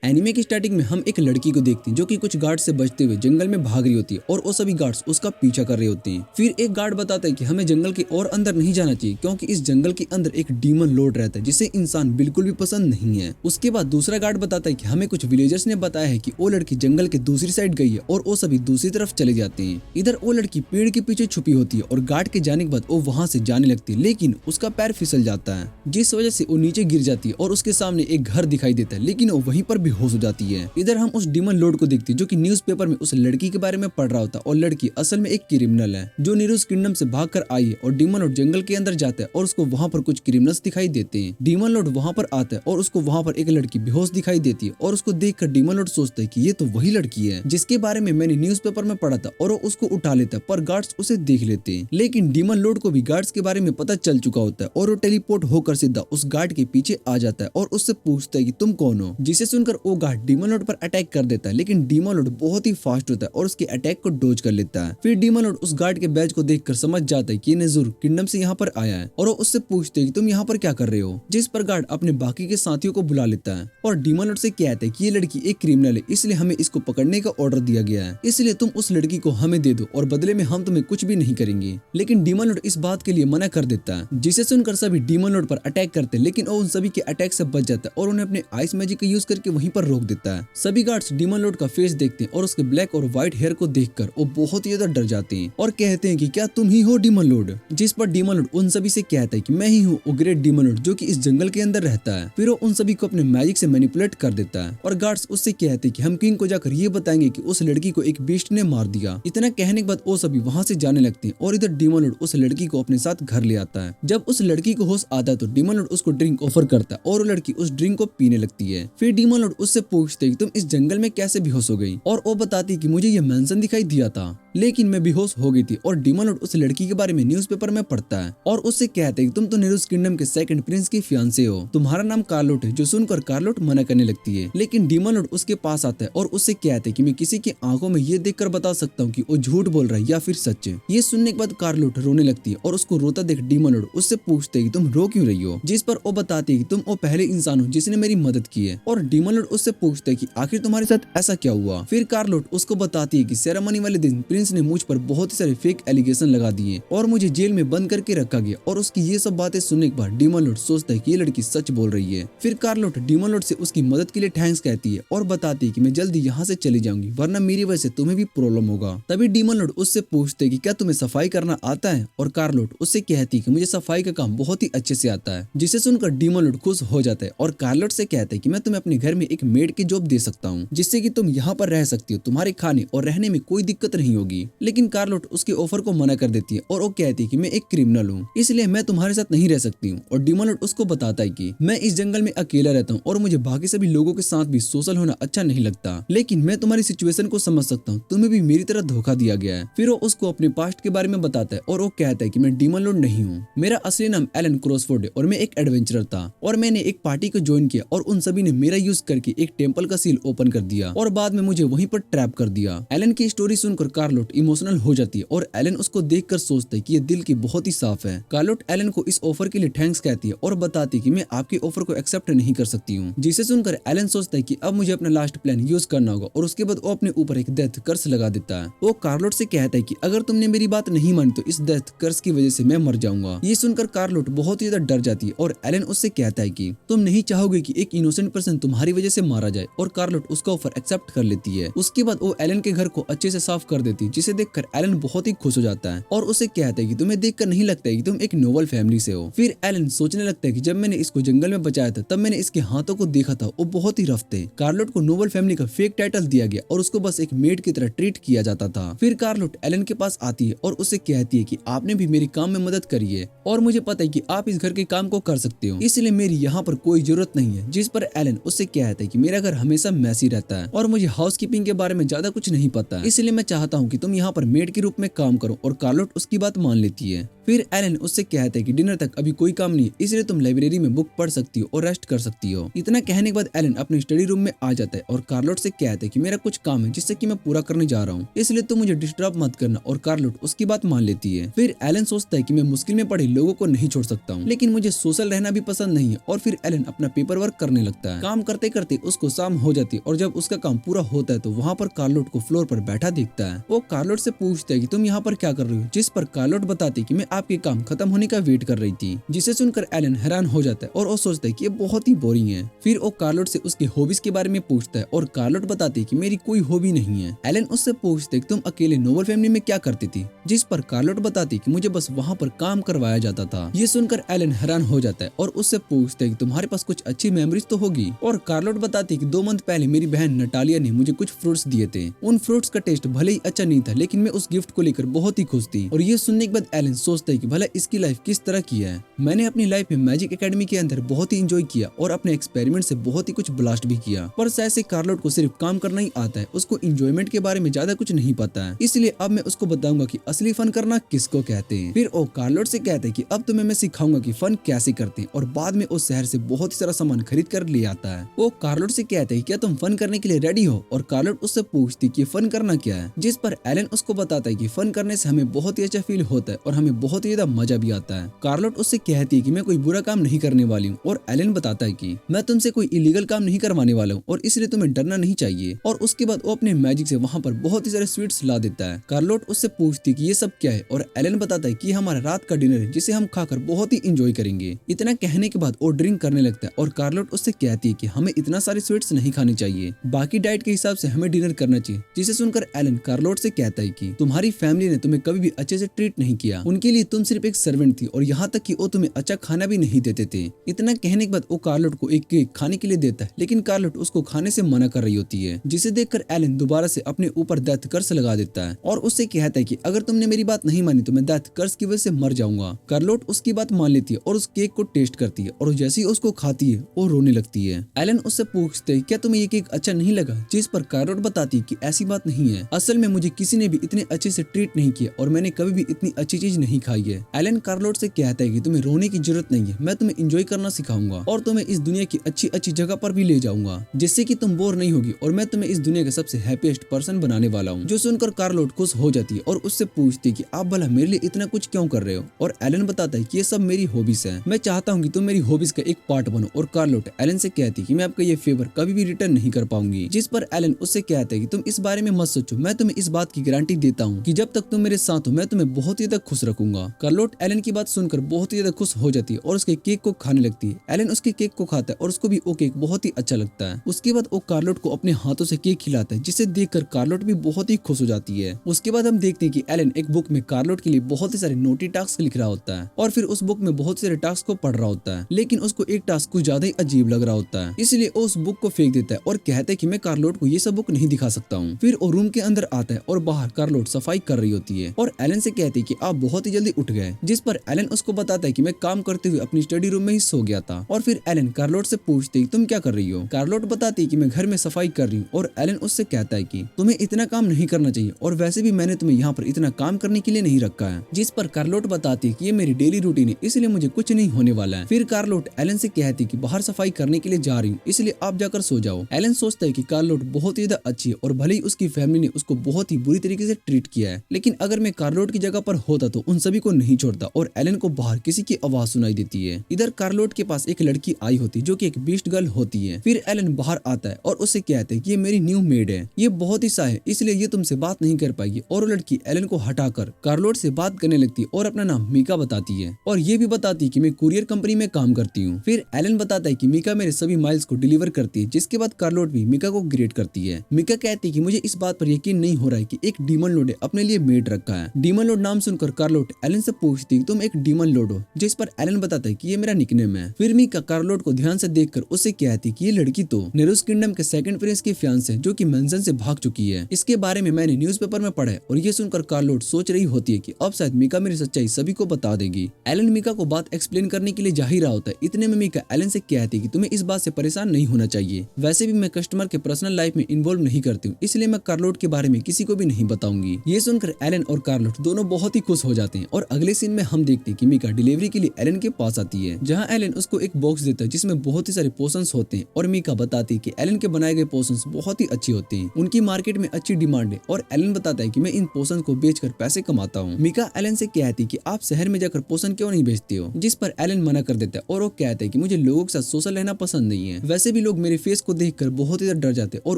Anime की starting में हम एक लड़की को देखते हैं जो कि कुछ गार्ड से बचते हुए जंगल में भाग रही होती है और वो सभी गार्ड्स उसका पीछा कर रहे होते हैं। फिर एक गार्ड बताता है कि हमें जंगल के और अंदर नहीं जाना चाहिए क्योंकि इस जंगल के अंदर एक डीमन लॉर्ड रहता है जिसे इंसान बिल्कुल भी पसंद नहीं है। उसके बाद दूसरा गार्ड बताता है कि हमें कुछ विलेजर्स ने बताया है कि वो लड़की जंगल के दूसरी साइड गई है और वो सभी दूसरी तरफ चले जाते हैं। इधर वो लड़की पेड़ के पीछे छुपी होती है और गार्ड के जाने के बाद वो वहां से जाने लगती है, लेकिन उसका पैर फिसल जाता है जिस वजह से वो नीचे गिर जाती है और उसके सामने एक घर दिखाई देता है, लेकिन वो वहीं पर बेहोश हो जाती है। इधर हम उस डीमन लॉर्ड को देखते हैं जो कि न्यूज़पेपर में उस लड़की के बारे में पढ़ रहा होता है और लड़की असल में एक क्रिमिनल है जो नीरूज किंगडम से भागकर आई है और डीमन लॉर्ड जंगल के अंदर जाता है और उसको वहां पर कुछ क्रिमिनल्स दिखाई देते हैं। डीमन लॉर्ड वहां पर आता है और उसको वहां पर एक लड़की बेहोश दिखाई देती है और उसको देखकर डीमन लॉर्ड सोचता है कि ये तो वही लड़की है जिसके बारे में मैंने न्यूज़पेपर में पढ़ा था और वो उसको उठा लेता है, पर गार्ड्स उसे देख लेते हैं। लेकिन डीमन लॉर्ड को भी गार्ड्स के बारे में पता चल चुका होता है और वो टेलीपोर्ट होकर सीधा उस गार्ड के पीछे आ जाता है और उससे पूछता है कि तुम कौन हो, जिसे सुनकर वो गार्ड डीमन लॉर्ड पर अटैक कर देता है। लेकिन डीमन लॉर्ड बहुत ही फास्ट होता है और उसके अटैक को डोज कर लेता है। फिर डीमन लॉर्ड उस गार्ड के बैज को देखकर समझ जाता है कि ये नेजुर किंगडम से यहाँ पर आया है और वो उससे पूछते हैं कि तुम यहाँ पर क्या कर रहे हो, जिस पर गार्ड अपने बाकी के साथियों को बुला लेता है और डीमन लॉर्ड से कहता है कि ये लड़की एक क्रिमिनल है, इसलिए हमें इसको पकड़ने का ऑर्डर दिया गया है, इसलिए तुम उस लड़की को हमें दे दो और बदले में हम तुम्हें कुछ भी नहीं करेंगे। लेकिन डीमन लॉर्ड इस बात के लिए मना कर देता है, जिसे सुनकर सभी डीमन लॉर्ड पर अटैक करते हैं, लेकिन वो उन सभी के अटैक से बच जाता है और उन्हें अपने आइस मैजिक का यूज करके वहीं पर रोक देता है। सभी गार्ड्स डीमन लॉर्ड का फेस देखते हैं और उसके ब्लैक और व्हाइट हेयर को देखकर वो बहुत ही ज्यादा डर जाते हैं और कहते हैं कि क्या तुम ही हो डीमन लॉर्ड, जिस पर डीमन लॉर्ड उन सभी से कहता है कि मैं ही हूँ वो ग्रेट डीमन लॉर्ड जो कि इस जंगल के अंदर रहता है। फिर वो उन सभी को अपने मैजिक से मैनिपुलेट कर देता है और गार्ड्स उससे कहते हैं कि हम किंग को जाकर ये बताएंगे कि उस लड़की को एक बीस्ट ने मार दिया। इतना कहने के बाद वो सभी वहां से जाने लगते हैं और इधर डीमन लॉर्ड उस लड़की को अपने साथ घर ले आता है। जब उस लड़की को होश आता है तो डीमन लॉर्ड उसको ड्रिंक ऑफर करता है और वो लड़की उस ड्रिंक को पीने लगती है। फिर डीमन लॉर्ड उससे पूछते हैं कि तुम इस जंगल में कैसे बेहोश हो गई, और वो बताती कि मुझे ये मेंशन दिखाई दिया था लेकिन मैं बेहोश हो गई थी। और डीमन लॉर्ड उस लड़की के बारे में न्यूज़पेपर में पढ़ता है और उससे कहते हैं कि तुम तो नीरूज किंगडम के सेकंड प्रिंस की फियांसे हो, तुम्हारा नाम कार्लोट है, जो सुनकर कार्लोट मना करने लगती है। लेकिन डीमन लॉर्ड उसके पास आता है और उससे कहते हैं कि मैं किसी की आंखों में ये देखकर बता सकता हूँ कि वो झूठ बोल रहा है या फिर सच। ये सुनने के बाद कार्लोट रोने लगती है और उसको रोता देख डीमन लॉर्ड उससे पूछते हैं कि तुम रो क्यों रही हो, जिस पर वो बताती है कि तुम वो पहले इंसान हो जिसने मेरी मदद की है। और डीमन लॉर्ड उससे पूछते हैं कि आखिर तुम्हारे साथ ऐसा क्या हुआ। फिर कार्लोट उसको बताती है कि सेरेमनी वाले दिन प्रिंस ने मुझ पर बहुत ही सारे फेक एलिगेशन लगा दिए और मुझे जेल में बंद करके रखा गया। और उसकी ये सब बातें सुनने के बाद डीमन लॉर्ड सोचता है कि ये लड़की सच बोल रही है। फिर कार्लोट डीमन लॉर्ड से उसकी मदद के लिए थैंक्स कहती है और बताती है कि मैं जल्दी यहाँ से चली जाऊंगी वरना मेरी वजह से तुम्हें भी प्रॉब्लम होगा। तभी डीमन लॉर्ड उससे पूछते हैं कि क्या तुम्हें सफाई करना आता है, और कार्लोट उससे कहती है कि मुझे सफाई का काम बहुत ही अच्छे से आता है, जिसे सुनकर डीमन लॉर्ड खुश हो जाता है और कार्लोट से कहता है कि मैं तुम्हें अपने घर में एक मेड की जॉब दे सकता हूँ जिससे कि तुम यहाँ पर रह सकती हो, तुम्हारे खाने और रहने में कोई दिक्कत नहीं होगी। लेकिन कार्लोट उसके ऑफर को मना कर देती है और वो कहती है कि मैं एक क्रिमिनल हूँ इसलिए मैं तुम्हारे साथ नहीं रह सकती हूँ। और डीमन लॉर्ड उसको बताता है कि मैं इस जंगल में अकेला रहता हूँ और मुझे बाकी सभी लोगों के साथ भी सोशल होना अच्छा नहीं लगता, लेकिन मैं तुम्हारी सिचुएशन को समझ सकता हूँ, तुम्हें भी मेरी तरह धोखा दिया गया है। फिर वो उसको अपने पास्ट के बारे में बताता है और वो कहता है कि मैं डीमन लॉर्ड नहीं हूँ, मेरा असली नाम एलन क्रॉसफोर्ड है और मैं एक एडवेंचरर था और मैंने एक पार्टी को ज्वाइन किया और उन सभी ने मेरा यूज करके एक टेम्पल का सील ओपन कर दिया और बाद में मुझे वहीं पर ट्रैप कर दिया। एलन की स्टोरी सुनकर कार्लोट इमोशनल हो जाती है और एलन उसको देखकर सोचता है कि ये दिल की बहुत ही साफ है। कार्लोट एलन को इस ऑफर के लिए थैंक्स कहती है और बताती है कि मैं आपके ऑफर को एक्सेप्ट नहीं कर सकती हूँ, जिसे सुनकर एलन सोचता है कि अब मुझे अपना लास्ट प्लान यूज करना होगा और उसके बाद वो अपने ऊपर एक डेथ कर्स लगा देता है। वो कार्लोट से कहता है कि अगर तुमने मेरी बात नहीं मानी तो इस डेथ कर्स की वजह से मैं मर जाऊंगा। ये सुनकर कार्लोट बहुत ही ज्यादा डर जाती है और एलन उससे कहता है कि तुम नहीं चाहोगे कि एक इनोसेंट पर्सन तुम्हारी वजह से मारा जाए, और कार्लोट उसका ऑफर एक्सेप्ट कर लेती है। उसके बाद वो एलन के घर को अच्छे से साफ कर देती है, जिसे देखकर एलन बहुत ही खुश हो जाता है और उसे कहता है कि तुम्हें देखकर नहीं लगता है कि तुम एक नोबल फैमिली से हो। फिर एलन सोचने लगता है कि जब मैंने इसको जंगल में बचाया था तब मैंने इसके हाथों को देखा था, वो बहुत ही रफ थे। कार्लोट को नोबल फैमिली का फेक टाइटल दिया गया और उसको बस एक मेड की तरह ट्रीट किया जाता था। फिर कार्लोट एलन के पास आती है और उसे कहती है कि आपने भी मेरे काम में मदद करी है और मुझे पता है कि आप इस घर के काम को कर सकते हो, इसलिए मेरी यहाँ पर कोई जरूरत नहीं है। जिस पर एलन उससे कहता है कि मेरा घर हमेशा मैसी रहता है और मुझे हाउसकीपिंग के बारे में ज्यादा कुछ नहीं पता, इसलिए मैं चाहता हूँ कि तुम यहाँ पर मेड के रूप में काम करो। और कार्लोट उसकी बात मान लेती है फिर एलन उससे कहता है कि डिनर तक अभी कोई काम नहीं है, इसलिए तुम लाइब्रेरी में बुक पढ़ सकती हो और रेस्ट कर सकती हो। इतना कहने के बाद एलन अपने स्टडी रूम में आ जाता है और कार्लोट से कहता है कि मेरा कुछ काम है जिससे कि मैं पूरा करने जा रहा हूँ, इसलिए तुम मुझे डिस्टर्ब मत करना। और कार्लोट उसकी बात मान लेती है। फिर एलन सोचता है कि मैं मुश्किल में पड़े लोगों को नहीं छोड़ सकता हूँ, लेकिन मुझे सोशल रहना भी पसंद नहीं है। और फिर एलन अपना पेपर वर्क करने लगता है। काम करते करते उसको शाम हो जाती है और जब उसका काम पूरा होता है तो वहाँ पर कार्लोट को फ्लोर पर बैठा देखता है। वो कार्लोट से पूछता है कि तुम यहाँ पर क्या कर रही हो, जिस पर कार्लोट बताती है कि मैं आपके काम खत्म होने का वेट कर रही थी। जिसे सुनकर एलन हैरान हो जाता है और वो सोचता है कि ये बहुत ही बोरिंग है। फिर वो कार्लोट से उसकी हॉबीज के बारे में पूछता है और कार्लोट बताती है कि मेरी कोई हॉबी नहीं है। एलन उससे पूछते है कि तुम अकेले नोबल फैमिली में क्या करती थी, जिस पर कार्लोट बताती है कि मुझे बस वहाँ पर काम करवाया जाता था। ये सुनकर एलन हैरान हो जाता है और उससे पूछते है कि तुम्हारे पास कुछ अच्छी मेमोरीज तो होगी। और कार्लोट बताती है कि 2 मंथ पहले मेरी बहन नटालिया ने मुझे कुछ फ्रूट्स दिए थे। उन फ्रूट्स का टेस्ट भले ही अच्छा नहीं था, लेकिन मैं उस गिफ्ट को लेकर बहुत ही खुश थी। और ये सुनने के बाद एलन सोचता है कि भला इसकी लाइफ किस तरह की है। मैंने अपनी लाइफ में मैजिक एकेडमी के अंदर बहुत ही एंजॉय किया और अपने एक्सपेरिमेंट से बहुत ही कुछ ब्लास्ट भी किया, पर शायद से कार्लोट को सिर्फ काम करना ही आता है, उसको एंजॉयमेंट के बारे में ज्यादा कुछ नहीं पता है। इसलिए अब मैं उसको बताऊंगा कि असली फन करना किसको कहते हैं। फिर वो कार्लोट से कहते हैं कि अब तुम्हें मैं सिखाऊंगा कि फन कैसे करते हैं, और बाद में उस शहर से बहुत ही सारा सामान खरीद कर ले आता है। वो कार्लोट से कहते हैं क्या तुम फन करने के लिए रेडी हो, और कार्लोट उससे पूछती कि फन करना क्या है, जिस पर एलन उसको बताता है कि फन करने से हमें बहुत ही अच्छा फील होता है और हमें बहुत ही ज्यादा मजा भी आता है। कार्लोट उससे कहती है कि मैं कोई बुरा काम नहीं करने वाली हूँ, और एलन बताता है कि मैं तुमसे कोई इलीगल काम नहीं करवाने वाला हूँ और इसलिए तुम्हें डरना नहीं चाहिए। और उसके बाद वो अपने मैजिक से वहाँ पर बहुत ही सारे स्वीट्स ला देता है। कार्लोट उससे पूछती है कि ये सब क्या है, और एलन बताता है कि ये हमारा रात का डिनर है जिसे हम खाकर बहुत ही एंजॉय करेंगे। इतना कहने के बाद वो ड्रिंक करने लगता है और कार्लोट उससे कहती है कि हमें इतना सारे स्वीट्स नहीं खाने चाहिए, बाकी डाइट के हिसाब से हमें डिनर करना चाहिए। जिसे सुनकर एलन कार्लोट से कहता है कि तुम्हारी फैमिली ने तुम्हें कभी भी अच्छे से ट्रीट नहीं किया, उनके लिए तुम सिर्फ एक सर्वेंट थी, और यहाँ तक कि वो तुम्हें अच्छा खाना भी नहीं देते थे। इतना कहने के बाद वो कार्लोट को एक केक खाने के लिए देता है, लेकिन कार्लोट उसको खाने से मना कर रही होती है। जिसे देखकर एलन दोबारा से अपने ऊपर डेथ कर्स लगा देता है और उससे कहता है कि अगर तुमने मेरी बात नहीं मानी तो मैं डेथ कर्स की वजह से मर जाऊंगा। कार्लोट उसकी बात मान लेती है और उस केक को टेस्ट करती है, और जैसे ही उसको खाती है वो रोने लगती है। एलन उससे पूछते है क्या तुम्हें ये केक अच्छा नहीं लगा, जिस पर कार्लोट बताती है कि ऐसी बात नहीं है, असल में मुझे किसी ने भी इतने अच्छे से ट्रीट नहीं किया और मैंने कभी भी इतनी अच्छी चीज नहीं खाई है। एलन कार्लोट से कहता है कि तुम्हें रोने की जरूरत नहीं है, मैं तुम्हें एंजॉय करना सिखाऊंगा और तुम्हें इस दुनिया की अच्छी अच्छी जगह पर भी ले जाऊंगा, जिससे कि तुम बोर नहीं होगी, और मैं तुम्हें इस दुनिया का सबसे हैप्पीएस्ट पर्सन बनाने वाला हूँ। जो सुनकर कार्लोट खुश हो जाती है और उससे पूछती है कि आप भला मेरे लिए इतना कुछ क्यों कर रहे हो, और एलन बताता है कि ये सब मेरी हॉबीज है, मैं चाहता हूँ कि तुम मेरी हॉबीज का एक पार्ट बनो। और कार्लोट एलन से कहती है कि मैं आपका ये फेवर कभी भी रिटर्न नहीं कर पाऊंगी, जिस पर एलन उससे कहता है कि तुम इस बारे में मत सोचो, मैं तुम्हें इस बात की गारंटी देता हूँ कि जब तक तुम मेरे साथ हो मैं तुम्हें बहुत ही ज्यादा खुश रखूंगा। कार्लोट एलन की बात सुनकर बहुत ही ज्यादा खुश हो जाती है और उसके केक को खाने लगती है। एलन उसके केक को खाता है और उसको भी वो केक बहुत ही अच्छा लगता है। उसके बाद वो कार्लोट को अपने हाथों से केक खिलाता है, जिसे देखकर कार्लोट भी बहुत ही खुश हो जाती है। उसके बाद हम देखते हैं कि एलन एक बुक में कार्लोट के लिए बहुत ही सारे नोटी टास्क लिख रहा होता है, और फिर उस बुक में बहुत सारे टास्क को पढ़ रहा होता है, लेकिन उसको एक टास्क कुछ ज्यादा ही अजीब लग रहा होता है, इसलिए वो उस बुक को फेंक देता है और कहता है कि मैं कार्लोट को ये सब बुक नहीं दिखा सकता हूँ। फिर वो रूम के अंदर आता है और बाहर कार्लोट सफाई कर रही होती है और एलन से कहती है कि आप बहुत ही जल्दी उठ गए, जिस पर एलन उसको बताता है कि मैं काम करते हुए अपनी स्टडी रूम में ही सो गया था। और फिर एलन कार्लोट से पूछती है तुम क्या कर रही हो। कार्लोट बताती है कि मैं घर में सफाई कर रही हूँ, और एलन उससे कहता है कि तुम्हें इतना काम नहीं करना चाहिए, और वैसे भी मैंने तुम्हें यहाँ पर इतना काम करने के लिए नहीं रखा है। जिस पर कार्लोट बताती है कि ये मेरी डेली रूटीन है, इसलिए मुझे कुछ नहीं होने वाला है। फिर कार्लोट एलन से कहती है कि बाहर सफाई करने के लिए जा रही हूँ, इसलिए आप जाकर सो जाओ। एलन सोचता है कि कार्लोट बहुत ही ज्यादा अच्छी है, और भले ही उसकी फैमिली ने उसको बहुत ही बुरी तरीके से ट्रीट किया है, लेकिन अगर मैं कार्लोट की जगह पर होता तो उन सभी को नहीं छोड़ता। और एलन को बाहर किसी की आवाज सुनाई देती है। इधर कार्लोट के पास एक लड़की आई होती है जो कि एक बीस्ट गर्ल होती है। फिर एलन बाहर आता है और उससे कहता है कि ये मेरी न्यू मेड है, ये बहुत ही सा है, इसलिए ये तुमसे बात नहीं कर पाएगी। और वो लड़की एलन को हटाकर कार्लोट से बात करने लगती है और अपना नाम मीका बताती है, और ये भी बताती है कि मैं कुरियर कंपनी में काम करती हूँ। फिर एलन बताता है कि मीका मेरे सभी माइल्स को डिलीवर करती है, जिसके बाद कार्लोट भी मीका को ग्रेट करती है। मीका कहती है कि मुझे इस बात पर यकीन नहीं हो रहा है कि एक डीमन लॉर्ड ने अपने लिए मेड रखा है। डीमन लॉर्ड नाम सुनकर कार्लोट एलन से पूछती है तुम एक डीमन लॉर्ड हो, जिस पर एलन बताता है कि ये मेरा निकनेम है। फिर मीका कार्लोट को ध्यान से देखकर उससे कहती है कि ये लड़की तो नेरूस किंगडम के सेकंड प्रिंस की फियांसे है, जो कि मेंशन से भाग चुकी है। इसके बारे में मैंने न्यूज़पेपर में पढ़ा है। और ये सुनकर कार्लोट सोच रही होती है कि अब शायद मीका मेरी सच्चाई सभी को बता देगी। एलन मीका को बात एक्सप्लेन करने के लिए जा ही रहा होता है, इतने में मीका एलन से कहती है कि तुम्हें इस बात से परेशान नहीं होना चाहिए, वैसे भी मैं कस्टमर के पर्सनल लाइफ में इन्वॉल्व नहीं करती हूँ, इसलिए मैं कार्लोट के बारे में किसी को भी नहीं बताऊंगी। ये सुनकर एलन और कार्लोट दोनों बहुत ही खुश हो जाते हैं और अगले सीन में हम देखते हैं कि मीका डिलीवरी के लिए एलन के पास आती है, जहाँ एलन उसको एक बॉक्स देता है जिसमें बहुत ही सारे पोशंस होते हैं और मीका बताती है कि एलन के बनाए गए पोशंस बहुत ही अच्छे होते हैं, उनकी मार्केट में अच्छी डिमांड है। और एलन बताता है कि मैं इन पोशन को बेचकर पैसे कमाता हूँ। मीका एलन से कहती है कि आप शहर में जाकर पोशन क्यों नहीं बेचते हो, जिस पर एलन मना कर देता है और वो कहता है कि मुझे लोगों के साथ सोशल रहना पसंद नहीं है। वैसे भी लोग मेरे फेस को देखकर बहुत ही डर जाते हैं और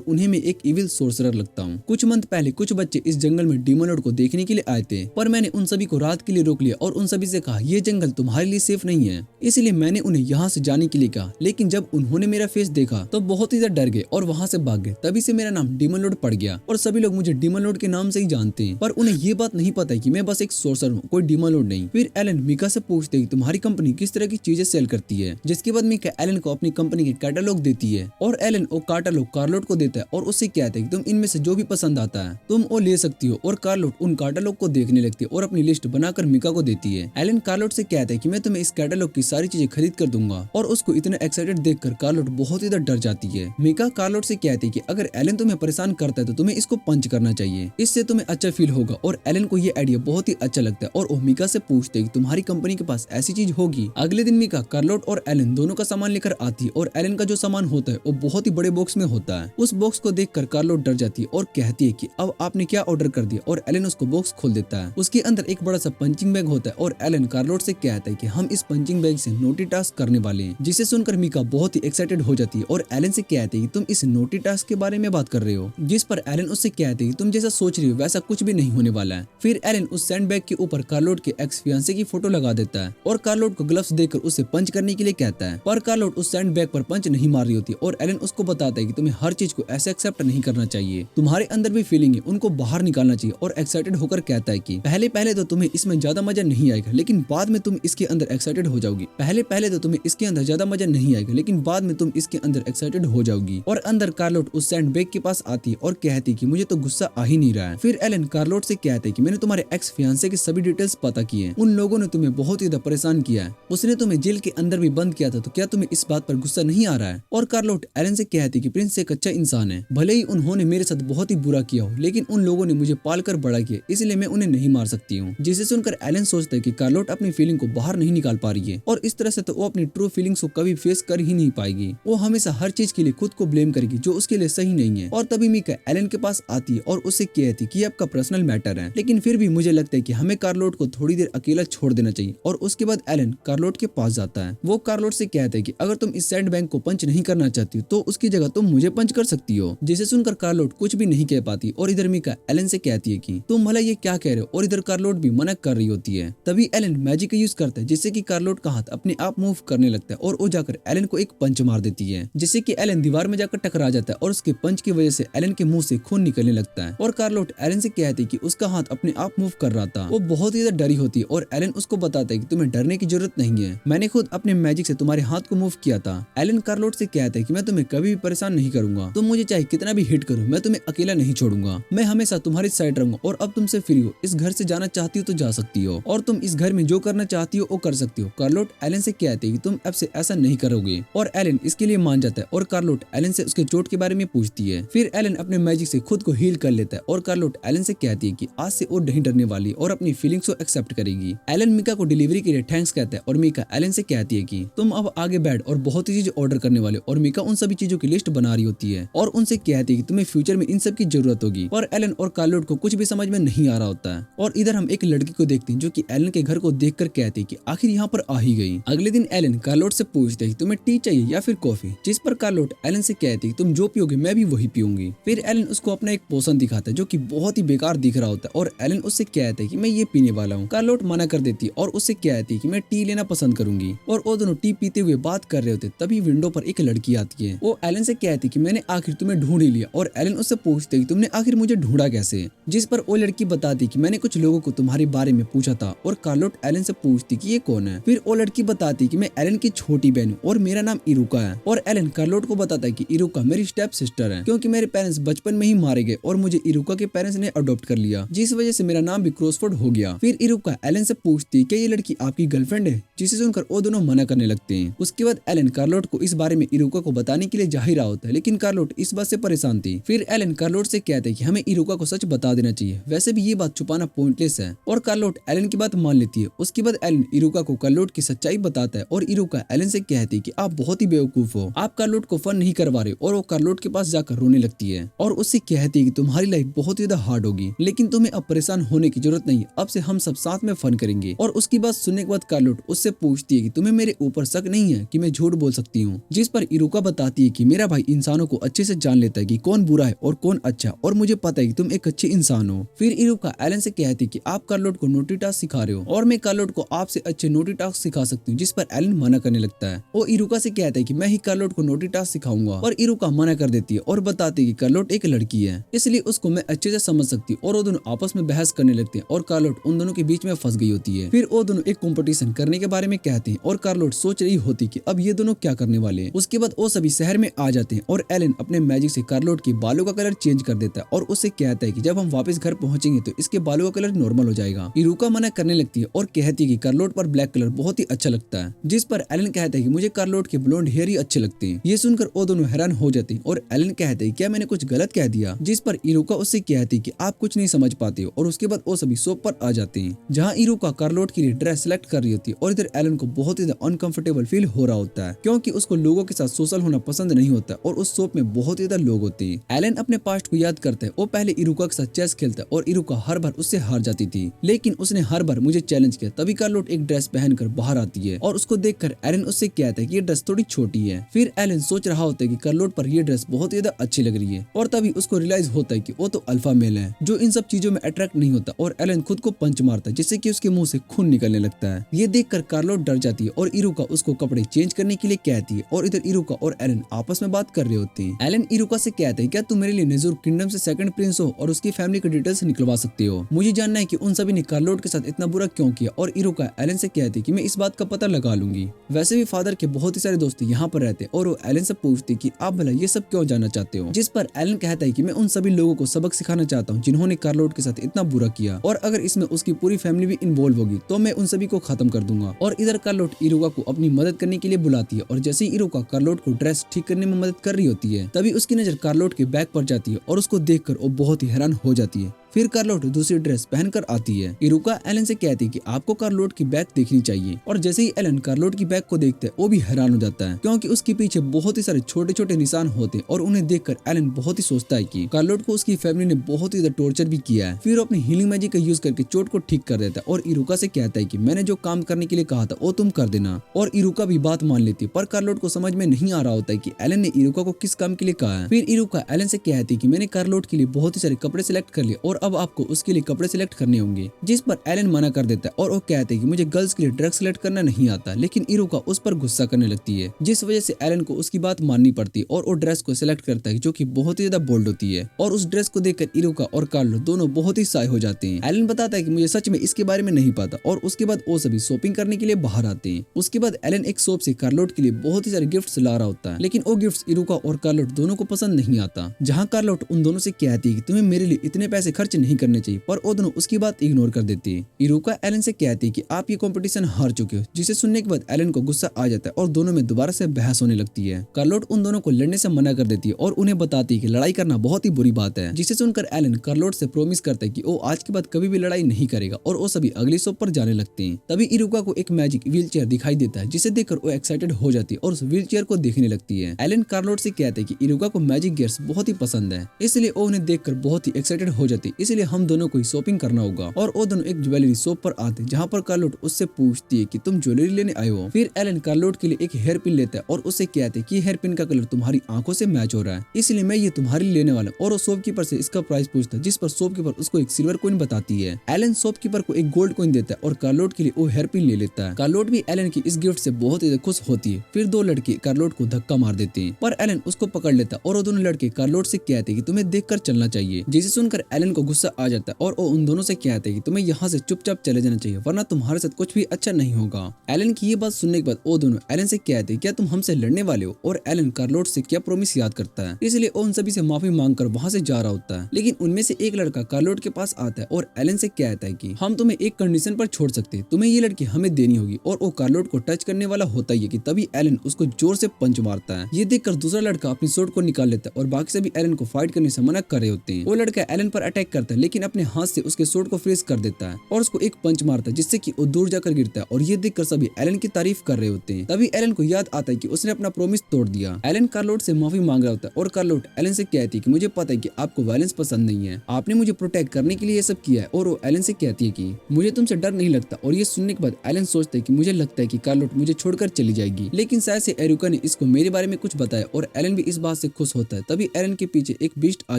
उन्हें मैं एक इविल सोर्सरर लगता हूँ। कुछ मंथ पहले कुछ बच्चे इस जंगल में डीमन लॉर्ड को देखने के लिए आए थे, पर मैंने उन सभी को रात के लिए रोक लिया और उन सभी से कहा ये जंगल तुम्हारे लिए सेफ नहीं है, इसलिए मैंने उन्हें यहाँ से जाने के लिए कहा। लेकिन जब उन्होंने मेरा फेस देखा तो बहुत ही ज्यादा डर गए और वहाँ से भाग गए। तभी से मेरा नाम डीमन लॉर्ड पड़ गया और सभी लोग मुझे डीमन लॉर्ड के नाम से ही जानते हैं, पर उन्हें ये बात नहीं पता है कि मैं बस एक सोर्सर हूँ, कोई डीमन लॉर्ड नहीं। फिर एलन मीका से पूछते हैं कि तुम्हारी कंपनी किस तरह की चीजें सेल करती है, जिसके बाद मीका एलन को अपनी कंपनी के कैटलॉग देती है और एलन वो कैटलॉग कार्लोट को देता है और उससे कहता है कि तुम इनमें से जो भी पसंद आता है तुम वो ले सकती हो। और कार्लोट उन कैटलॉग को देखने लगती है और अपनी लिस्ट बनाकर मीका को देती है। एलन कार्लोट से कहता है कि मैं तुम्हें इस कैटलॉग की सारी चीजें खरीद कर दूंगा और उसको इतना एक्साइटेड देखकर कार्लोट बहुत ही डर जाती है। मीका कार्लोट से कहती है कि अगर एलन तुम्हें परेशान करता है तो तुम्हें इसको पंच करना चाहिए, इससे तुम्हें अच्छा फील होगा। और एलन को ये आइडिया बहुत ही अच्छा लगता है और वो मीका से पूछते हैं कि तुम्हारी कंपनी के पास ऐसी चीज होगी। अगले दिन मीका कार्लोट और एलन दोनों का सामान लेकर आती है और एलन का जो सामान होता है वो बहुत ही बड़े बॉक्स में होता है। उस बॉक्स को देखकर कार्लोट डर जाती है और कहती है कि अब आपने क्या ऑर्डर कर दिया, और एलन उसको बॉक्स खोल देता है। उसके अंदर एक बड़ा सा पंचिंग बैग होता है और एलन कार्लोट से कहता है कि हम इस पंचिंग बैग से नोटी टास्क करने वाले हैं, जिसे सुनकर मीका बहुत ही एक्साइटेड हो जाती है और एलन से कहते हैं कि तुम इस नोटी टास्क के बारे में बात कर रहे हो, जिस पर एलन उससे कहते हैं कि तुम जैसा सोच रही हो वैसा कुछ भी नहीं होने वाला है। फिर एलन उस सैंड बैग के ऊपर कार्लोट के एक्स फियांसे की फोटो लगा देता है और कार्लोट को ग्लव्स देकर उसे पंच करने के लिए कहता है, पर कार्लोट उस सैंड बैग पर पंच नहीं मार रही होती और एलन उसको बताता है कि तुम्हें हर चीज को ऐसे एक्सेप्ट नहीं करना चाहिए, तुम्हारे अंदर भी फीलिंग है उनको बाहर निकालना चाहिए। और एक्साइटेड होकर कहता है कि पहले तो तुम्हें इसमें ज्यादा मजा नहीं आएगा, लेकिन बाद में तुम इसके अंदर एक्साइटेड हो जाओगी। पहले तो तुम्हें इसके अंदर ज्यादा मजा नहीं आएगा, लेकिन बाद में तुम इसके अंदर एक्साइटेड हो जाओगी। और अंदर कार्लोट उस सैंड बैग के पास आती है और कहती है कि मुझे तो गुस्सा आ ही नहीं रहा है। फिर एलन कार्लोट से कहते हैं कि मैंने तुम्हारे एक्स फियांसे की सभी डिटेल्स पता की है, उन लोगों ने तुम्हें बहुत ही परेशान किया है, उसने तुम्हें जेल के अंदर भी बंद किया था, तो क्या तुम्हें इस बात पर गुस्सा नहीं आ रहा है। और कार्लोट एलन से कहती है कि प्रिंस एक अच्छा इंसान है, भले ही उन्होंने मेरे साथ बहुत ही बुरा किया हो, लेकिन उन लोगों ने मुझे पाल कर बड़ा किया, इसलिए मैं उन्हें नहीं मार सकती हूँ। जिसे सुनकर एलन सोचता है कि कार्लोट अपनी फीलिंग को बाहर नहीं निकाल पा रही है और इस तरह से तो वो अपनी ट्रू फीलिंग्स को कभी फेस कर ही नहीं पाएगी। वो हमेशा हर चीज के लिए खुद को ब्लेम करेगी जो उसके लिए सही नहीं है। और तभी मीका एलन के पास आती है और उससे कहती कि आपका पर्सनल मैटर है, लेकिन फिर भी मुझे लगता है कि हमें कार्लोट को थोड़ी देर अकेला छोड़ देना चाहिए। और उसके बाद एलन कार्लोट के पास जाता है। वो कार्लोट से कहता है कि अगर तुम इस सैंड बैंक को पंच नहीं करना चाहती हो तो उसकी जगह तुम मुझे पंच कर सकती हो। जिसे सुनकर कार्लोट कुछ भी नहीं कह पाती और इधर मीका एलन से कहती है कि तुम भला ये क्या कह रहे हो, और इधर कार्लोट भी मना कर रही होती है। तभी एलन मैजिक का यूज करता है जिससे कि कार्लोट का हाथ अपने आप मूव करने लगता है और वो जाकर एलन को एक पंच मार देती है, जिससे कि एलन दीवार में जाकर टकरा जाता है और उसके पंच की वजह से एलन के मुंह से खून निकलने लगता है। और कार्लोट एलन से कहती है कि उसका हाथ अपने आप मूव कर रहा था। वो बहुत ही ज्यादा डरी होती है और एलन उसको बताता है कि तुम्हें डरने की जरूरत नहीं है, मैंने खुद अपने मैजिक से तुम्हारे हाथ को मूव किया था। एलन कार्लोट से कहता है कि मैं तुम्हें कभी भी परेशान नहीं करूंगा, तुम मुझे चाहे कितना भी हिट करो, मैं तुम्हें अकेला नहीं छोड़ूंगा, मैं हमेशा तुम्हारी साइड रहूंगा। और अब तुमसे फ्री हो, इस घर से जाना चाहती हो तो जा सकती हो और तुम इस घर में जो करना चाहती हो वो कर सकती हो। कार्लोट एलन से कहते हैं कि तुम अब से ऐसा नहीं करोगे और एलन इसके लिए मान जाता है। और कार्लोट एलन से उसके चोट के बारे में पूछती है। फिर एलन अपने मैजिक से खुद को हील कर लेता है और कार्लोट एलन से कहती है कि आज से वो नहीं डरने वाली और अपनी फीलिंग्स को एक्सेप्ट करेगी। एलन मीका को डिलीवरी के लिए थैंक्स कहता है और मीका एलन से कहती है कि तुम अब आगे बैठ और बहुत ही चीज ऑर्डर करने वाले। और मीका उन सभी चीजों की लिस्ट बना रही होती है और उनसे कहती है कि तुम्हें फ्यूचर में इन सब की जरूरत होगी। और एलन और कार्लोट को कुछ भी समझ में नहीं आ रहा होता है। और इधर हम एक लड़की को देखते हैं जो कि एलन के घर को देखकर कहती है कि आखिर यहाँ पर आ ही गई। अगले दिन एलन कार्लोट से पूछते हैं कि तुम्हें टी चाहिए या फिर कॉफी, जिस पर कार्लोट एलन से कहती है तुम जो पियोगे मैं भी वही पीऊंगी। फिर एलन उसको अपना एक पोशन दिखाता है जो कि बहुत ही बेकार दिख रहा होता है और एलन उससे कहता है कि मैं ये पीने वाला हूँ। कार्लोट मना कर देती है और उससे कहती है कि मैं टी लेना पसंद करूंगी। और वो दोनों टी पीते हुए बात कर रहे होते तभी विंडो पर एक लड़की आती है। वो एलन से कहती है कि मैंने आखिर तुम्हें ढूंढ ही लिया। और एलन उससे पूछते कि तुमने आखिर मुझे ढूंढा कैसे, जिस पर वो लड़की बताती कि मैंने कुछ लोगों को तुम्हारे बारे में पूछा था। और कार्लोट एलन से पूछती कि ये कौन है। फिर वो लड़की बताती कि मैं एलन की छोटी बहन हूँ और मेरा नाम इरुका है। और एलन कार्लोट को बताता है कि इरुका मेरी स्टेप सिस्टर है, क्योंकि मेरे पेरेंट्स बचपन में ही मारे गए और मुझे इरुका के पेरेंट्स ने अडॉप्ट कर लिया, जिस वजह से मेरा नाम भी क्रॉसफोर्ड हो गया। फिर इरुका एलन से पूछती है कि ये लड़की आपकी गर्लफ्रेंड है, जिसे सुनकर वो दोनों मना करने लगते हैं। उसके बाद एलन कार्लोट को इस बारे में इरुका को बताने के लिए जा ही रहा होता है, लेकिन कार्लोट इस बात से परेशान थी। फिर एलन कार्लोट से कहते हैं कि हमें इरुका को सच बता देना चाहिए, वैसे भी ये बात छुपाना पॉइंटलेस है। और कार्लोट कार्लोट एलन की बात मान लेती है। उसके बाद एलन इरुका को कार्लोट की सच्चाई बताता है और इरुका एलन से कहती है कि आप बहुत ही बेवकूफ हो, आप कार्लोट को फन नहीं करवा रहे हो। और वो कार्लोट के पास जाकर रोने लगती है और उससे कहती है कि तुम्हारी लाइफ बहुत ज्यादा हार्ड होगी, लेकिन तुम्हें अब परेशान होने की जरूरत नहीं, अब से हम सब साथ में फन करेंगे। और उसकी बात सुनने के बाद कार्लोट उससे पूछती है कि तुम्हें मेरे ऊपर शक नहीं है कि मैं झूठ बोल सकती हूँ, जिस पर इरुका बताती है कि मेरा भाई इंसानों को अच्छे से जान लेता है कि कौन बुरा है और कौन अच्छा, और मुझे पता है कि तुम एक अच्छे इंसान हो। फिर इरुका एलन से कहती है कि आप कार्लोट को नोटी टास्क सिखा रहे हो और मैं कार्लोट को आपसे अच्छे नोटी टास्क सिखा सकती हूँ, जिस पर एलन मना करने लगता है। वो इरुका से कहता है कि मैं ही कार्लोट को नोटी टास्क सिखाऊंगा, और इरुका मना कर देती है और बताती है कि कार्लोट एक लड़की है, इसलिए उसको मैं अच्छे से समझ सकती हूँ। और वो दोनों आपस में बहस करने लगते हैं और कार्लोट उन दोनों के बीच में फंस गई होती है। फिर वो दोनों एक कंपटीशन करने के बारे में कहते हैं और कार्लोट सोच रही होती कि अब ये दोनों क्या करने वाले हैं। उसके बाद वो सभी शहर में आ जाते हैं और एलन अपने मैजिक से कार्लोट के बालों का कलर चेंज कर देता है और उससे कहता है कि जब हम वापस घर पहुंचेंगे तो इसके बालों का कलर नॉर्मल हो जाएगा। इरुका मना करने लगती है और कहती है कि कार्लोट पर ब्लैक कलर बहुत ही अच्छा लगता है, जिस पर एलन कहता है कि मुझे कार्लोट के ब्लोंड हेयर ही अच्छे लगते हैं। ये सुनकर वो दोनों हैरान हो जाते हैं और एलन कहते हैं क्या मैंने कुछ गलत कह दिया, जिस पर इरुका उससे कहती है कि आप कुछ नहीं समझ पाते हो। और उसके बाद वो सभी शॉप पर आ जाते हैं जहाँ इरुका कार्लोट के लिए ड्रेस सेलेक्ट कर रही होती है और इधर एलन को बहुत ही अनकंफर्टेबल फील हो रहा होता है क्योंकि उसको लोगों के साथ सोशल होना पसंद नहीं होता और उस शॉप में बहुत ही लोग होते हैं। एलन अपने पास्ट को याद करता है। वो पहले इरुका के साथ चेस खेलता है और इरुका हर बार उससे हार जाती थी, लेकिन उसने हर बार मुझे चैलेंज किया। तभी कार्लोट एक ड्रेस पहनकर बाहर आती है और उसको देखकर एलन उससे कहता है कि ये ड्रेस थोड़ी छोटी है। फिर एलन सोच रहा होता है कि कार्लोट पर ये ड्रेस बहुत ज्यादा अच्छी लग रही है और तभी उसको रियलाइज होता है कि वो तो अल्फा मेल है जो इन सब चीजों में अट्रैक्ट नहीं होता और एलन खुद को पंच मारता है जिससे कि उसके मुंह से खून निकलने लगता है। ये देखकर कार्लोट डर जाती है और इरुका उसको कपड़े चेंज करने के लिए कहती है और इधर इरुका और एलन आपस में बात कर रहे होते हैं। एलन इरुका से कहता है क्या तुम मेरे लिए नेजुर किंगडम से सेकंड प्रिंस हो और उसकी फैमिली की डिटेल्स निकलवा सकते हो, मुझे जानना है कि उन सभी ने कार्लोट के साथ इतना बुरा क्यों किया। और इरुका एलन से कहती है कि मैं इस बात का पता लगा लूंगी। वैसे भी फादर के बहुत ही सारे दोस्त यहाँ पर रहते और वो एलन से पूछती कि आप भला ये सब क्यों जानना चाहते हो, जिस पर एलन कहता है कि मैं उन सभी लोगों को सबक सिखाना चाहता हूँ जिन्होंने कार्लोट के साथ इतना बुरा किया, और अगर इसमें उसकी पूरी फैमिली भी इन्वॉल्व होगी तो मैं उन सभी को खत्म कर दूंगा। और इधर कार्लोट इरुका को अपनी मदद करने के लिए बुलाती है और जैसे ही इरुका कार्लोट को ड्रेस ठीक करने में मदद कर रही होती है तभी उसकी नजर कार्लोट के बैग पर जाती है और उसको देखकर वो बहुत ही हैरान हो जाती है। फिर कार्लोट दूसरी ड्रेस पहनकर आती है। इरुका एलन से कहती है कि आपको कार्लोट की बैग देखनी चाहिए, और जैसे ही एलन कार्लोट की बैग को देखता है वो भी हैरान हो जाता है क्योंकि उसके पीछे बहुत ही सारे छोटे छोटे निशान होते हैं और उन्हें देखकर एलन बहुत ही सोचता है कि कार्लोट को उसकी फैमिली ने बहुत ही ज्यादा टॉर्चर भी किया है। फिर अपनी हीलिंग मैजिक का यूज करके चोट को ठीक कर देता है और इरुका से कहता है कि मैंने जो काम करने के लिए कहा था वो तुम कर देना, और इरुका भी बात मान लेती है। पर कार्लोट को समझ में नहीं आ रहा होता है कि एलन ने इरुका को किस काम के लिए कहा है। फिर इरुका एलन से कहती है कि मैंने कार्लोट के लिए बहुत ही सारे कपड़े सिलेक्ट कर लिए और अब आपको उसके लिए कपड़े सिलेक्ट करने होंगे, जिस पर एलन मना कर देता है और वो कहते हैं कि मुझे गर्ल्स के लिए ड्रेस सिलेक्ट करना नहीं आता। लेकिन इरुका उस पर गुस्सा करने लगती है जिस वजह से एलन को उसकी बात माननी पड़ती है और वो ड्रेस को सिलेक्ट करता है जो कि बहुत ही ज्यादा बोल्ड होती है। और उस ड्रेस को देखकर इरुका और कार्लो दोनों बहुत ही शाय हो जाते हैं। एलन बताता है कि मुझे सच में इसके बारे में नहीं पता, और उसके बाद वो सभी शॉपिंग करने के लिए बाहर आते हैं। उसके बाद एलन एक शॉप से कार्लोट के लिए बहुत ही सारे गिफ्ट्स ला रहा होता है, लेकिन वो गिफ्ट्स इरुका और कार्लोट दोनों को पसंद नहीं आता। जहाँ कार्लोट उन दोनों से कहती है कि तुम्हें मेरे लिए इतने पैसे खर्च नहीं करने चाहिए, पर वो दोनों उसकी बात इग्नोर कर देती है। इरुका एलन से कहती है कि आप ये कंपटीशन हार चुके हो, जिसे सुनने के बाद एलन को गुस्सा आ जाता है और दोनों में दोबारा से बहस होने लगती है। कार्लोट उन दोनों को लड़ने से मना कर देती है और उन्हें बताती है कि लड़ाई करना बहुत ही बुरी बात है, जिसे सुनकर एलन कार्लोट से प्रॉमिस करता है कि वो आज के बाद कभी भी लड़ाई नहीं करेगा, और वो सभी अगली शॉप पर जाने लगते हैं। तभी इरुका को एक मैजिक व्हील चेयर दिखाई देता है जिसे देखकर वो एक्साइटेड हो जाती है और उस व्हील चेयर को देखने लगती है। एलन कार्लोट से कहते हैं कि इरुका को मैजिक गियर्स बहुत ही पसंद है, इसलिए वो उन्हें देखकर बहुत ही एक्साइटेड हो जाती है, इसलिए हम दोनों को शॉपिंग करना होगा। और वो दोनों एक ज्वेलरी शॉप पर आते हैं जहाँ पर कार्लोट उससे पूछती है कि तुम ज्वेलरी लेने आए हो। फिर एलन कार्लोट के लिए एक हेयर पिन लेता है और उससे कहते हैं कि हेयर पिन का कलर तुम्हारी आंखों से मैच हो रहा है, इसलिए मैं ये तुम्हारे लिए लेने वाला हूँ। और वो शॉपकीपर से इसका प्राइस पूछता है, जिस पर शॉपकीपर उसको एक सिल्वर कॉइन बताती है। एलन शॉपकीपर को एक गोल्ड कॉइन देता है और कार्लोट के लिए वो हेयर पिन ले लेता है। कार्लोट भी एलन की इस गिफ्ट से बहुत ही खुश होती है। फिर दो लड़के कार्लोट को धक्का मार देते हैं, पर एलन उसको पकड़ लेता है और वो दोनों लड़के कार्लोट से कहते हैं कि तुम्हें देखकर चलना चाहिए, जिसे सुनकर एलन को गुस्सा आ जाता है और वो उन दोनों से कहते हैं कि तुम्हें यहाँ से चुपचाप चले जाना चाहिए, वरना तुम्हारे साथ कुछ भी अच्छा नहीं होगा। एलन की ये बात सुनने के बाद वो दोनों एलन से कहते हैं क्या तुम हमसे लड़ने वाले हो, और एलन कार्लोट से क्या प्रॉमिस याद करता है, इसलिए वो उन सभी से माफी मांगकर वहाँ से जा रहा होता है। लेकिन उनमें से एक लड़का कार्लोट के पास आता है और एलन से कहता है कि हम तुम्हें एक कंडीशन पर छोड़ सकते हैं, तुम्हें ये लड़की हमें देनी होगी। और वो कार्लोट को टच करने वाला होता है कि तभी एलन उसको जोर से पंच मारता है। ये देखकर दूसरा लड़का अपनी शॉट को निकाल लेता है और बाकी सभी एलन को फाइट करने से मना कर रहे होते हैं। वो लड़का एलन पर अटैक करता है लेकिन अपने हाथ से उसके स्वॉर्ड को फ्रीज कर देता है और उसको एक पंच मारता है जिससे कि वो दूर जाकर गिरता है और ये देखकर सभी एलन की तारीफ कर रहे होते हैं। तभी एलन को याद आता है कि उसने अपना प्रॉमिस तोड़ दिया। एलन कार्लोट से माफी मांग रहा होता है और कार्लोट एलन से कहती है कि मुझे पता है कि आपको वायलेंस पसंद नहीं है, आपने मुझे प्रोटेक्ट करने के लिए ये सब किया है। और वो एलन से कहती है कि मुझे तुमसे डर नहीं लगता। और ये सुनने के बाद एलन सोचता है कि मुझे लगता है कि कार्लोट मुझे छोड़कर चली जाएगी, लेकिन शायद से एरुका ने इसको मेरे बारे में कुछ बताया और एलन भी इस बात से खुश होता है। तभी एलन के पीछे एक बीस्ट आ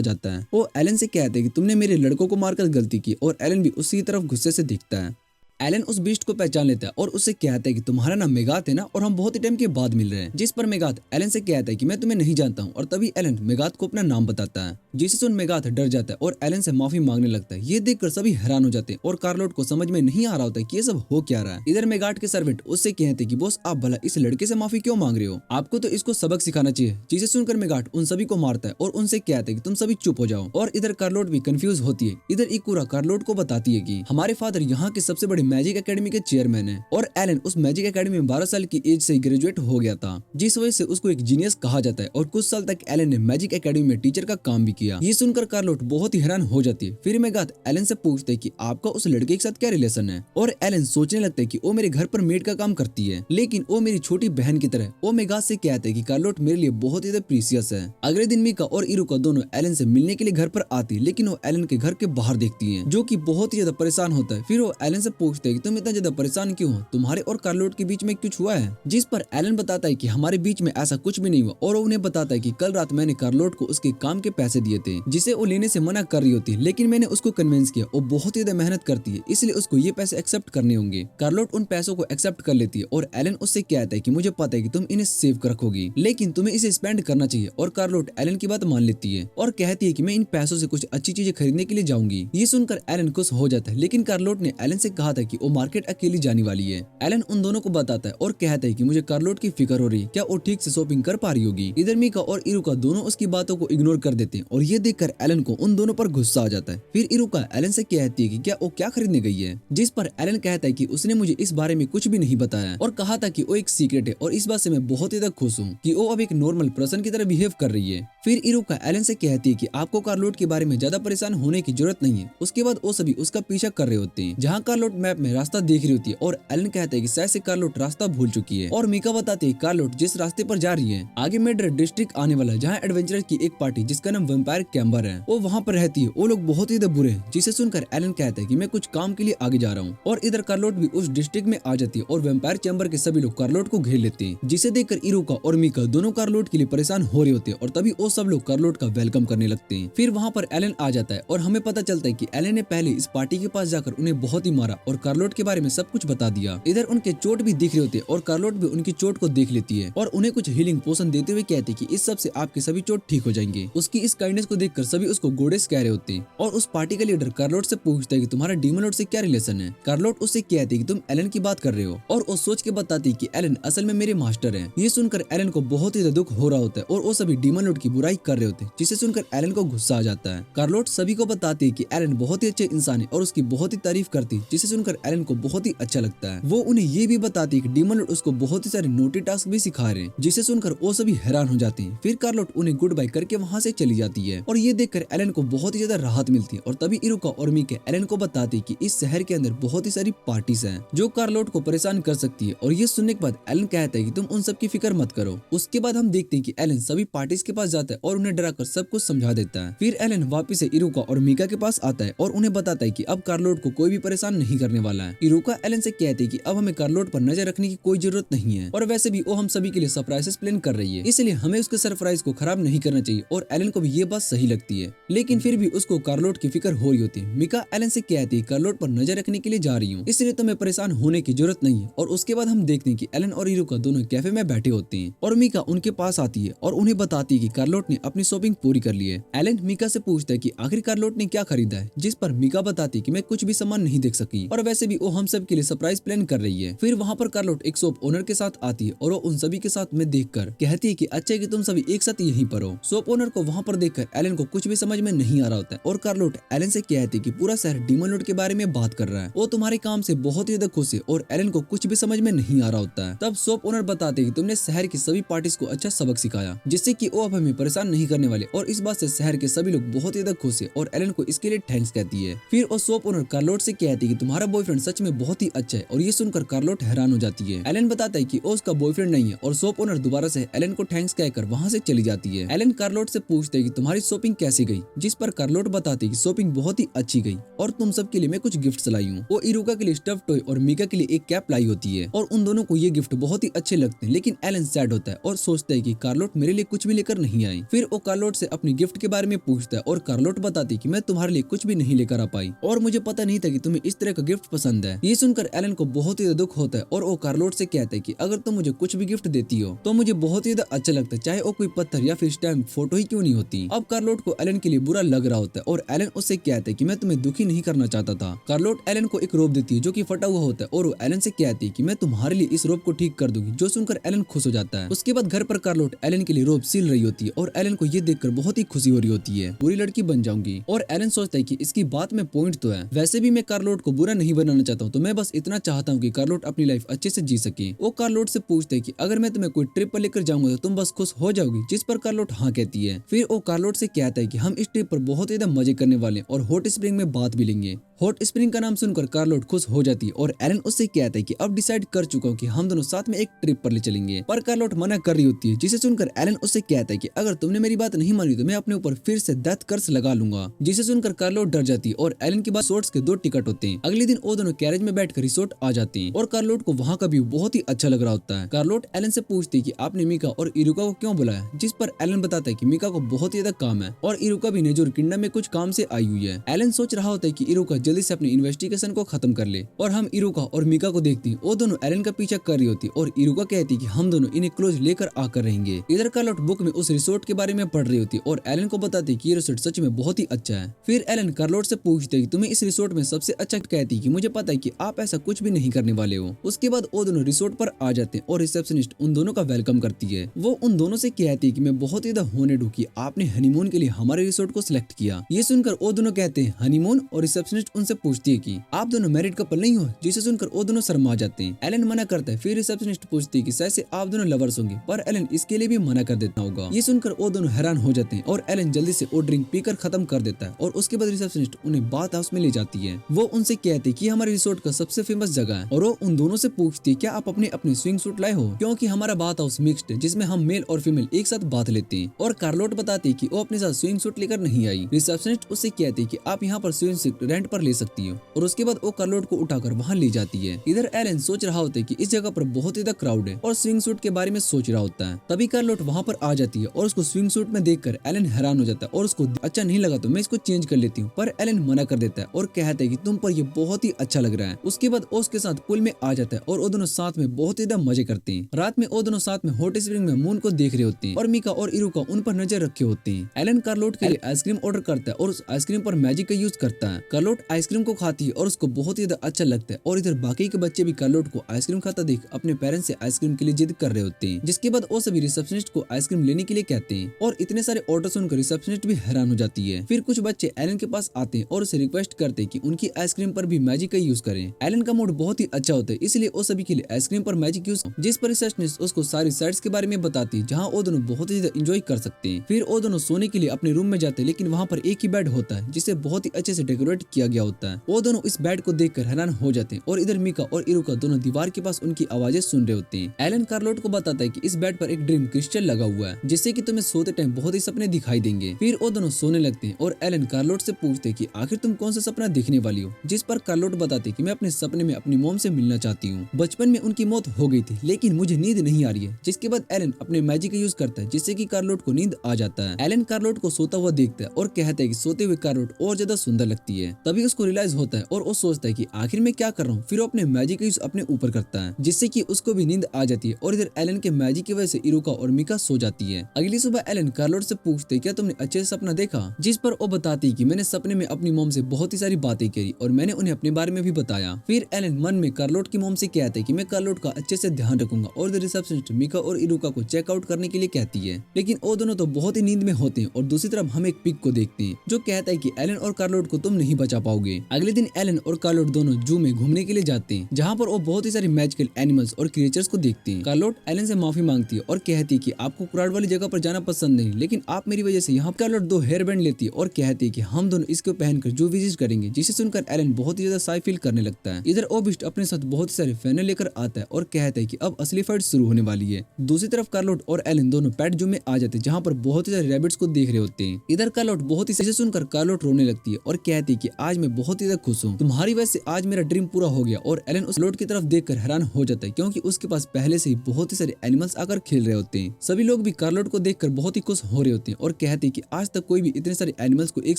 जाता है। वो एलन से कहता है कि तुमने मेरे लड़कों को मारकर गलती की और एलन भी उसी तरफ गुस्से से देखता है। एलन उस बीस्ट को पहचान लेता है और उससे कहता है कि तुम्हारा नाम मेगाथ है ना, और हम बहुत ही टाइम के बाद मिल रहे हैं। जिस पर मेगाथ एलन से कहता है कि मैं तुम्हें नहीं जानता हूँ। और तभी एलन मेगाथ को अपना नाम बताता है, जिसे सुन मेगाथ डर जाता है और एलन से माफी मांगने लगता है। ये देखकर सभी हैरान हो जाते हैं और कार्लोट को समझ में नहीं आ रहा होता कि ये सब हो क्या रहा है। इधर मेगाथ के सर्वेंट उससे कहते हैं कि बॉस आप भला इस लड़के से माफी क्यों मांग रहे हो, आपको तो इसको सबक सिखाना चाहिए। जिसे सुनकर मेगाथ उन सभी को मारता है और उनसे कहता है कि तुम सभी चुप हो जाओ। और इधर कार्लोट भी कंफ्यूज होती है। इधर इकुरा कार्लोट को बताती है कि हमारे फादर यहाँ के सबसे बड़े मैजिक एकेडमी के चेयरमैन है और एलन उस मैजिक एकेडमी में 12 साल की एज से ग्रेजुएट हो गया था, जिस वजह से उसको एक जीनियस कहा जाता है। और कुछ साल तक एलन ने मैजिक एकेडमी में टीचर का काम भी किया। ये सुनकर कार्लोट बहुत ही हैरान हो जाती है। फिर मेगाथ एलन से पूछते है कि आपका उस लड़के के साथ क्या रिलेशन है। और एलन सोचने लगता है कि वो मेरे घर पर मेड का काम करती है, लेकिन वो मेरी छोटी बहन की तरह। वो मेगाथ से कहते है कि कार्लोट मेरे लिए बहुत ही ज्यादा प्रीसियस है। अगले दिन मीका और इरुका दोनों एलन से मिलने के लिए घर पर आती है, लेकिन वो एलन के घर के बाहर देखती है, जो कि बहुत ही ज्यादा परेशान होता है। फिर वो एलन से पूछते है कि तुम इतना ज्यादा परेशान क्यों हो, तुम्हारे और कार्लोट के बीच में कुछ हुआ है। जिस पर एलन बताता है कि हमारे बीच में ऐसा कुछ भी नहीं हुआ। और वो उन्हें बताता है कि कल रात मैंने कार्लोट को उसके काम के पैसे दिए थे, जिसे वो लेने से मना कर रही होती है, लेकिन मैंने उसको कन्विंस किया। वो बहुत ही ज्यादा मेहनत करती है, इसलिए उसको ये पैसे एक्सेप्ट करने होंगे। कार्लोट उन पैसों को एक्सेप्ट कर लेती है और एलन उससे कहता है कि मुझे पता है कि तुम इन्हें सेव कर रखोगी, लेकिन तुम्हें इसे स्पेंड करना चाहिए। और कार्लोट एलन की बात मान लेती है और कहती है कि मैं इन पैसों से कुछ अच्छी चीजें खरीदने के लिए जाऊंगी। ये सुनकर एलन खुश हो जाता है, लेकिन कार्लोट ने एलन से कहा था कि वो मार्केट अकेली जाने वाली है। एलन उन दोनों को बताता है और कहता है कि मुझे कार्लोट की फिक्र हो रही है, क्या वो ठीक से शॉपिंग कर पा रही होगी। इधर मीका और इरुका दोनों उसकी बातों को इग्नोर कर देते हैं और ये देखकर एलन को उन दोनों पर गुस्सा आ जाता है। फिर इरुका एलन से कहती है कि क्या वो क्या खरीदने गई है, जिस पर एलन कहता है कि उसने मुझे इस बारे में कुछ भी नहीं बताया और कहा था कि वो एक सीक्रेट है। और इस बात से मैं बहुत ही ज्यादा खुश हूँ कि वो अब एक नॉर्मल पर्सन की तरह बिहेव कर रही है। फिर इरुका एलन से कहती है कि आपको कार्लोट के बारे में ज्यादा परेशान होने की जरूरत नहीं है। उसके बाद वो सभी उसका पीछा कर रहे होते हैं, जहाँ कार्लोट मैप में रास्ता देख रही होती है और एलन कहता है कि शायद से कार्लोट रास्ता भूल चुकी है। और मीका बताती है कार्लोट जिस रास्ते पर जा रही है आगे मेड्रेड डिस्ट्रिक्ट आने वाला है, जहाँ एडवेंचरर की एक पार्टी जिसका नाम वैम्पायर कैम्बर है वो वहाँ पर रहती है। वो लोग बहुत ही बुरे हैं। जिसे सुनकर एलन कहता है कि मैं कुछ काम के लिए आगे जा रहा हूँ। और इधर कार्लोट भी उस डिस्ट्रिक्ट में आ जाती है और वैम्पायर चैम्बर के सभी लोग कार्लोट को घेर लेते हैं, जिसे देखकर इरुका और मीका दोनों कार्लोट के लिए परेशान हो रहे होते हैं। और तभी वो सब लोग कार्लोट का वेलकम करने लगते हैं। फिर वहाँ पर एलन आ जाता है और हमें पता चलता है कि एलन ने पहले इस पार्टी के पास जाकर उन्हें बहुत ही मारा और कार्लोट के बारे में सब कुछ बता दिया। इधर उनके चोट भी दिख रहे होते हैं और कार्लोट भी उनकी चोट को देख लेती है और उन्हें कुछ हीलिंग पोशन देते हुए कहती है कि इस सब से आपके सभी चोट ठीक हो जाएंगे। उसकी इस काइंडनेस को देखकर सभी उसको गोडेस कह रहे होते हैं। और उस पार्टी का लीडर कार्लोट से पूछता है कि तुम्हारा डीमन लॉर्ड से क्या रिलेशन है। कार्लोट उससे कहती है कि तुम एलन की बात कर रहे हो और वो सोच के बताती है कि एलन असल में मेरे मास्टर हैं। ये सुनकर एलन को बहुत ही दुख हो रहा होता है और वो सभी डीमन लॉर्ड की बुराई कर रहे होते हैं, जिसे सुनकर एलन को गुस्सा आ जाता है। कार्लोट सभी को बताती है कि एलन बहुत ही अच्छे इंसान है और उसकी बहुत ही तारीफ करती है, जिसे सुनकर एलन को बहुत ही अच्छा लगता है। वो उन्हें ये भी बताती है कि डीमन लॉर्ड उसको बहुत ही सारे नोटी टास्क भी सिखा रहे हैं, जिसे सुनकर वो सभी हैरान हो जाते हैं। फिर कार्लोट उन्हें गुड बाय करके वहाँ से चली जाती है और ये देखकर एलन को बहुत ही ज्यादा राहत मिलती है। और तभी इरुका और मीका एलन को बताती है कि इस शहर के अंदर बहुत ही सारी पार्टीज हैं जो कार्लोट को परेशान कर सकती है। और ये सुनने के बाद एलन कहता है कि तुम उन सब की फिक्र मत करो। उसके बाद हम देखते हैं कि एलन सभी पार्टीज के पास जाता है और उन्हें डराकर सब कुछ समझा देता है। फिर एलन वापस से इरुका और मीका के पास आता है और उन्हें बताता है कि अब कार्लोट को कोई भी परेशान नहीं करने वाला है। इरुका एलन से कहती है कि अब हमें कार्लोट पर नजर रखने की कोई जरूरत नहीं है और वैसे भी वो हम सभी के लिए सरप्राइजेस प्लान कर रही है, इसलिए हमें उसके सरप्राइज को खराब नहीं करना चाहिए। और एलन को भी ये बात सही लगती है, लेकिन फिर भी उसको कार्लोट की फिक्र हो रही होती है। मीका एलन से कहती है कार्लोट पर नजर रखने के लिए जा रही हूँ, इसलिए तुम्हें परेशान होने की जरूरत नहीं है। और उसके बाद हम देखते हैं कि एलन और इरुका दोनों कैफे में बैठे होते हैं और मीका उनके पास आती है और उन्हें बताती है कि कार्लोट ने अपनी शॉपिंग पूरी कर ली है। एलन मीका से पूछता है कि आखिर कार्लोट ने क्या खरीदा है, जिस पर मीका बताती है कि मैं कुछ भी सामान नहीं देख सकी और वैसे भी वो हम सब के लिए सरप्राइज प्लान कर रही है। फिर वहाँ पर कार्लोट एक शॉप ओनर के साथ आती है और वो उन सभी के साथ में देखकर कहती है कि अच्छा है कि तुम सभी एक साथ यहीं पर हो। शॉप ओनर को वहाँ पर देखकर सुनकर एलन को कुछ भी समझ में नहीं आ रहा होता है और कार्लोट एलन से कहती है कि पूरा शहर डीमन लॉर्ड के बारे में बात कर रहा है, वो तुम्हारे काम से बहुत ही ज्यादा खुश है और एलन को कुछ भी समझ में नहीं आ रहा होता है। तब शॉप ओनर बताते कि तुमने शहर की सभी पार्टीज को अच्छा सबक सिखाया जिससे कि वो अब हमें परेशान नहीं करने वाले और इस बात से शहर के सभी लोग बहुत ही ज्यादा खुश है और एलन को इसके लिए थैंक्स कहती है। फिर वो शॉप ओनर कार्लोट से कहती है कि तुम्हारा बॉयफ्रेंड सच में बहुत ही अच्छा है और ये सुनकर कार्लोट हैरान हो जाती है। एलन बताता है कि वो उसका बॉयफ्रेंड नहीं है और शॉप ओनर दोबारा से एलन को थैंक्स कहकर वहाँ से चली जाती है। एलन कार्लोट से पूछते है कि तुम्हारी शॉपिंग कैसी गई, जिस पर कार्लोट बताती है कि शॉपिंग बहुत ही अच्छी गई और तुम सब के लिए मैं कुछ गिफ्ट लाई हूँ। वो इरुका के लिए स्टफ टॉय और मीका के लिए एक कैप लाई होती है और उन दोनों को ये गिफ्ट बहुत ही अच्छे लगते हैं, लेकिन एलन सैड होता है और सोचता है कि कार्लोट मेरे लिए कुछ भी लेकर नहीं आई। फिर वो कार्लोट से अपनी गिफ्ट के बारे में पूछता है और कार्लोट बताती है कि मैं तुम्हारे लिए कुछ भी नहीं लेकर आ पाई और मुझे पता नहीं था कि तुम्हें इस तरह का गिफ्ट पसंद है। ये सुनकर एलन को बहुत ही दुख होता है और वो कार्लोट से कहता है कि अगर तुम मुझे कुछ भी गिफ्ट देती हो तो मुझे बहुत ही अच्छा लगता है, चाहे वो कोई पत्थर या फिर स्टैम्प फोटो ही क्यों नहीं होती। अब कार्लोट को एलन के लिए बुरा लग रहा होता है और एलन उससे कहता है कि मैं तुम्हें दुखी नहीं करना चाहता था। कार्लोट एलन को एक रोप देती है जो कि फटा हुआ होता है और वो एलन से कहती है कि मैं तुम्हारे लिए इस रोप को ठीक कर दूंगी, जो सुनकर एलन खुश हो जाता है। उसके बाद घर पर कार्लोट एलन के लिए रोप सिल रही होती है और एलन को ये देखकर बहुत ही खुशी हो रही होती है, बुरी लड़की बन जाऊंगी। और एलन सोचता है कि इसकी बात में पॉइंट तो है, वैसे भी मैं कार्लोट को बुरा नहीं बनाना चाहता हूँ, तो मैं बस इतना चाहता हूँ कि कार्लोट अपनी लाइफ अच्छे से जी सके। वो कार्लोट से पूछते है कि अगर मैं तुम्हें कोई ट्रिप पर लेकर जाऊंगा तो तुम बस खुश हो जाओगी, जिस पर कार्लोट हाँ कहती है। फिर वो कार्लोट से कहता है कि हम इस ट्रिप पर बहुत ही मजे करने वाले और हॉट स्प्रिंग में बात भी लेंगे। हॉट स्प्रिंग का नाम सुनकर कार्लोट खुश हो जाती है और एलन उससे कहता है कि अब डिसाइड कर चुका हूँ कि हम दोनों साथ में एक ट्रिप पर ले चलेंगे, पर कार्लोट मना कर रही होती है, जिसे सुनकर एलन उससे कहता है कि अगर तुमने मेरी बात नहीं मानी तो मैं अपने ऊपर फिर से डेथ कर्स लगा लूंगा। जिसे सुनकर कार्लोट डर जाती है और एलन के पास रिसोर्ट्स के 2 टिकट होते हैं। अगले दिन वो दोनों कैरेज में बैठकर रिसोर्ट आ जाते हैं और कार्लोट को वहाँ का व्यू बहुत ही अच्छा लग रहा होता है। कार्लोट एलन से पूछती है कि आपने मीका और इरुका को क्यों बुलाया, जिस पर एलन बताता है कि मीका को बहुत ही ज्यादा काम है और इरुका भी नेजोर किंगडम में कुछ काम से आई हुई है। एलन सोच रहा होता है कि इरुका जल्दी से अपनी इन्वेस्टिगेशन को खत्म कर ले और हम इरुका और मीका को देखते हैं। वो दोनों एलन का पीछा कर रही होती और इरुका कहती है कि हम दोनों इन्हें क्लोज लेकर आकर रहेंगे। इधर कार्लोट बुक में उस रिसोर्ट के बारे में पढ़ रही होती और एलन को बताती है कि ये रिसोर्ट सच में बहुत ही अच्छा है। फिर एलन कार्लोट से पूछते है कि तुम्हें इस रिसोर्ट में सबसे अच्छा, कहती कि मुझे पता है कि आप ऐसा कुछ भी नहीं करने वाले हो। उसके बाद वो दोनों रिसोर्ट पर आ जाते हैं और रिसेप्शनिस्ट उन दोनों का वेलकम करती है। वो उन दोनों से कहती है कि मैं बहुत ही ज्यादा होनेड हूँ कि आपने हनीमून के लिए हमारे रिसोर्ट को सिलेक्ट किया। ये सुनकर वो दोनों कहते हैं हनीमून और रिसेप्शनिस्ट उनसे पूछती है कि आप दोनों मैरिड कपल नहीं हो, जिसे सुनकर वो दोनों शर्मा जाते हैं। एलन मना करता है। फिर रिसेप्शनिस्ट पूछती है कि शायद से आप दोनों लवर्स होंगे, पर एलन इसके लिए भी मना कर देता होगा। ये सुनकर वो दोनों हैरान हो जाते हैं और एलन जल्दी से वो ड्रिंक पीकर खत्म कर देता है और उसके बाद रिसेप्शनिस्ट उन्हें बाथ हाउस में ले जाती है। वो उनसे कहती है कि हमारे रिसोर्ट का सबसे फेमस जगह है और वो उन दोनों से पूछती है क्या आप अपने अपने स्विंग सूट लाए हो, क्योंकि हमारा बाथ हाउस मिक्स्ड है जिसमें हम मेल और फीमेल एक साथ बात लेते हैं। और कार्लोट बताती है कि वो अपने साथ स्विंग सूट लेकर नहीं आई। रिसेप्शनिस्ट उससे कहती है कि आप यहाँ पर स्विंग सूट रेंट पर ले सकती हो और उसके बाद वो कार्लोट को उठाकर वहाँ ले जाती है। इधर एलन सोच रहा होता है कि इस जगह पर बहुत ही ज्यादा क्राउड है और स्विंग सूट के बारे में सोच रहा होता है। तभी कार्लोट वहाँ पर आ जाती है और उसको स्विंग सूट में देखकर एलन हैरान हो जाता है और उसको अच्छा नहीं लगा तो मैं इसको चेंज कर लेती हूँ, पर एलन मना कर देता है और कहता है कि तुम पर ये बहुत ही अच्छा लग रहा है। उसके बाद वो उसके साथ पूल में आ जाता है और वो दोनों साथ में बहुत ही ज्यादा मजे करते हैं। रात में वो दोनों साथ में हॉट स्प्रिंग में मून को देख रहे होते हैं और मीका और इरुका उन पर नजर रखे होते हैं। एलन कार्लोट के लिए आइसक्रीम ऑर्डर करता है और उस आइसक्रीम पर मैजिक का यूज करता है। कार्लोट आइसक्रीम को खाती है और उसको बहुत ही ज्यादा अच्छा लगता है और इधर बाकी के बच्चे भी कार्लोट को आइसक्रीम खाता देख अपने पेरेंट्स से आइसक्रीम के लिए जिद कर रहे होते हैं, जिसके बाद वो सभी रिसेप्शनिस्ट को आइसक्रीम लेने के लिए कहते हैं और इतने सारे ऑर्डर सुनकर रिसेप्शनिस्ट भी हैरान हो जाती है। फिर कुछ बच्चे एलन के पास आते हैं और उसे रिक्वेस्ट करते हैं कि उनकी आइसक्रीम पर भी मैजिक का यूज करें। एलन का मूड बहुत ही अच्छा होता है, इसलिए वो सभी के लिए आइसक्रीम पर मैजिक यूज, जिस पर रिसेप्शनिस्ट उसको सारी साइट्स के बारे में बताती है जहाँ वो दोनों बहुत ही ज्यादा एंजॉय कर सकते हैं। फिर वो दोनों सोने के लिए अपने रूम में जाते हैं, लेकिन वहाँ पर एक ही बेड होता है जिसे बहुत ही अच्छे से डेकोरेट किया गया होता है। वो दोनों इस बेड को देखकर हैरान हो जाते हैं और इधर मीका और इरुका दोनों दीवार के पास उनकी आवाजें सुन रहे होते हैं। एलन कार्लोट को बताता है कि इस बेड पर एक ड्रीम क्रिस्टल लगा हुआ है जिससे कि तुम्हें सोते टाइम बहुत ही सपने दिखाई देंगे। फिर वो दोनों सोने लगते हैं और एलन कार्लोट से पूछते हैं कि आखिर तुम कौन सा सपना देखने वाली हो, जिस पर कार्लोट बताते हैं कि मैं अपने सपने में अपनी मॉम से मिलना चाहती हूँ। बचपन में उनकी मौत हो गई थी लेकिन मुझे नींद नहीं आ रही है, जिसके बाद एलन अपने मैजिक का यूज करता है जिससे कि कार्लोट को नींद आ जाता है। एलन कार्लोट को सोता हुआ देखता है और कहता है कि सोते हुए कार्लोट और ज्यादा सुंदर लगती है। तभी उस उसको रियलाइज होता है और वो सोचता है कि आखिर मैं क्या कर रहा हूँ। फिर वो अपने मैजिक का यूज अपने ऊपर करता है, जिससे कि उसको भी नींद आ जाती है और इधर एलन के मैजिक की वजह से इरुका और मिका सो जाती है। अगली सुबह एलन कार्लोट से पूछते क्या तुमने अच्छे से सपना देखा, जिस पर वो बताती कि मैंने सपने में अपनी मॉम से बहुत ही सारी बातें करी और मैंने उन्हें अपने बारे में भी बताया। फिर एलन मन में कार्लोट की मॉम से कहता है कि मैं कार्लोट का अच्छे से ध्यान रखूंगा और रिसेप्शनिस्ट मिका और इरुका को चेकआउट करने के लिए कहती है, लेकिन वो दोनों तो बहुत ही नींद में होते हैं। और दूसरी तरफ हम एक पिग को देखते हैं जो कहता है कि एलन और कार्लोट को तुम नहीं बचा पाओगे। अगले दिन एलन और कार्लोट दोनों जू में घूमने के लिए जाते हैं, जहाँ पर वो बहुत ही सारे मैजिकल एनिमल्स और क्रिएचर्स को देखते हैं। कार्लोट एलन से माफी मांगती है और कहती है कि आपको क्राउड वाली जगह पर जाना पसंद नहीं, लेकिन आप मेरी वजह से यहाँ। कार्लोट 2 हेयर बैंड लेती है और कहती है कि हम दोनों इसको पहनकर जू विजिट करेंगे, जिसे सुनकर एलन बहुत ही ज्यादा शाय फील करने लगता है। इधर ओबिस्ट अपने साथ बहुत सारे फैनर लेकर आता है और कहता है कि अब असली फाइट शुरू होने वाली है। दूसरी तरफ कार्लोट और एलन दोनों पेट जू में आ जाते हैं, जहाँ पर बहुत ही सारे रैबिट्स को देख रहे होते हैं। इधर कार्लोट बहुत ही सही सुनकर कार्लोट रोने लगती है और कहती है कि आज मैं बहुत ही ज्यादा खुश हूँ, तुम्हारी वजह से आज मेरा ड्रीम पूरा हो गया। और एलन उस कार्लोट की तरफ देखकर हैरान हो जाता है, क्योंकि उसके पास पहले से ही बहुत ही सारे एनिमल्स आकर खेल रहे होते हैं। सभी लोग भी कार्लोट को देखकर बहुत ही खुश हो रहे होते हैं और कहते हैं कि आज तक कोई भी इतने सारे एनिमल्स को एक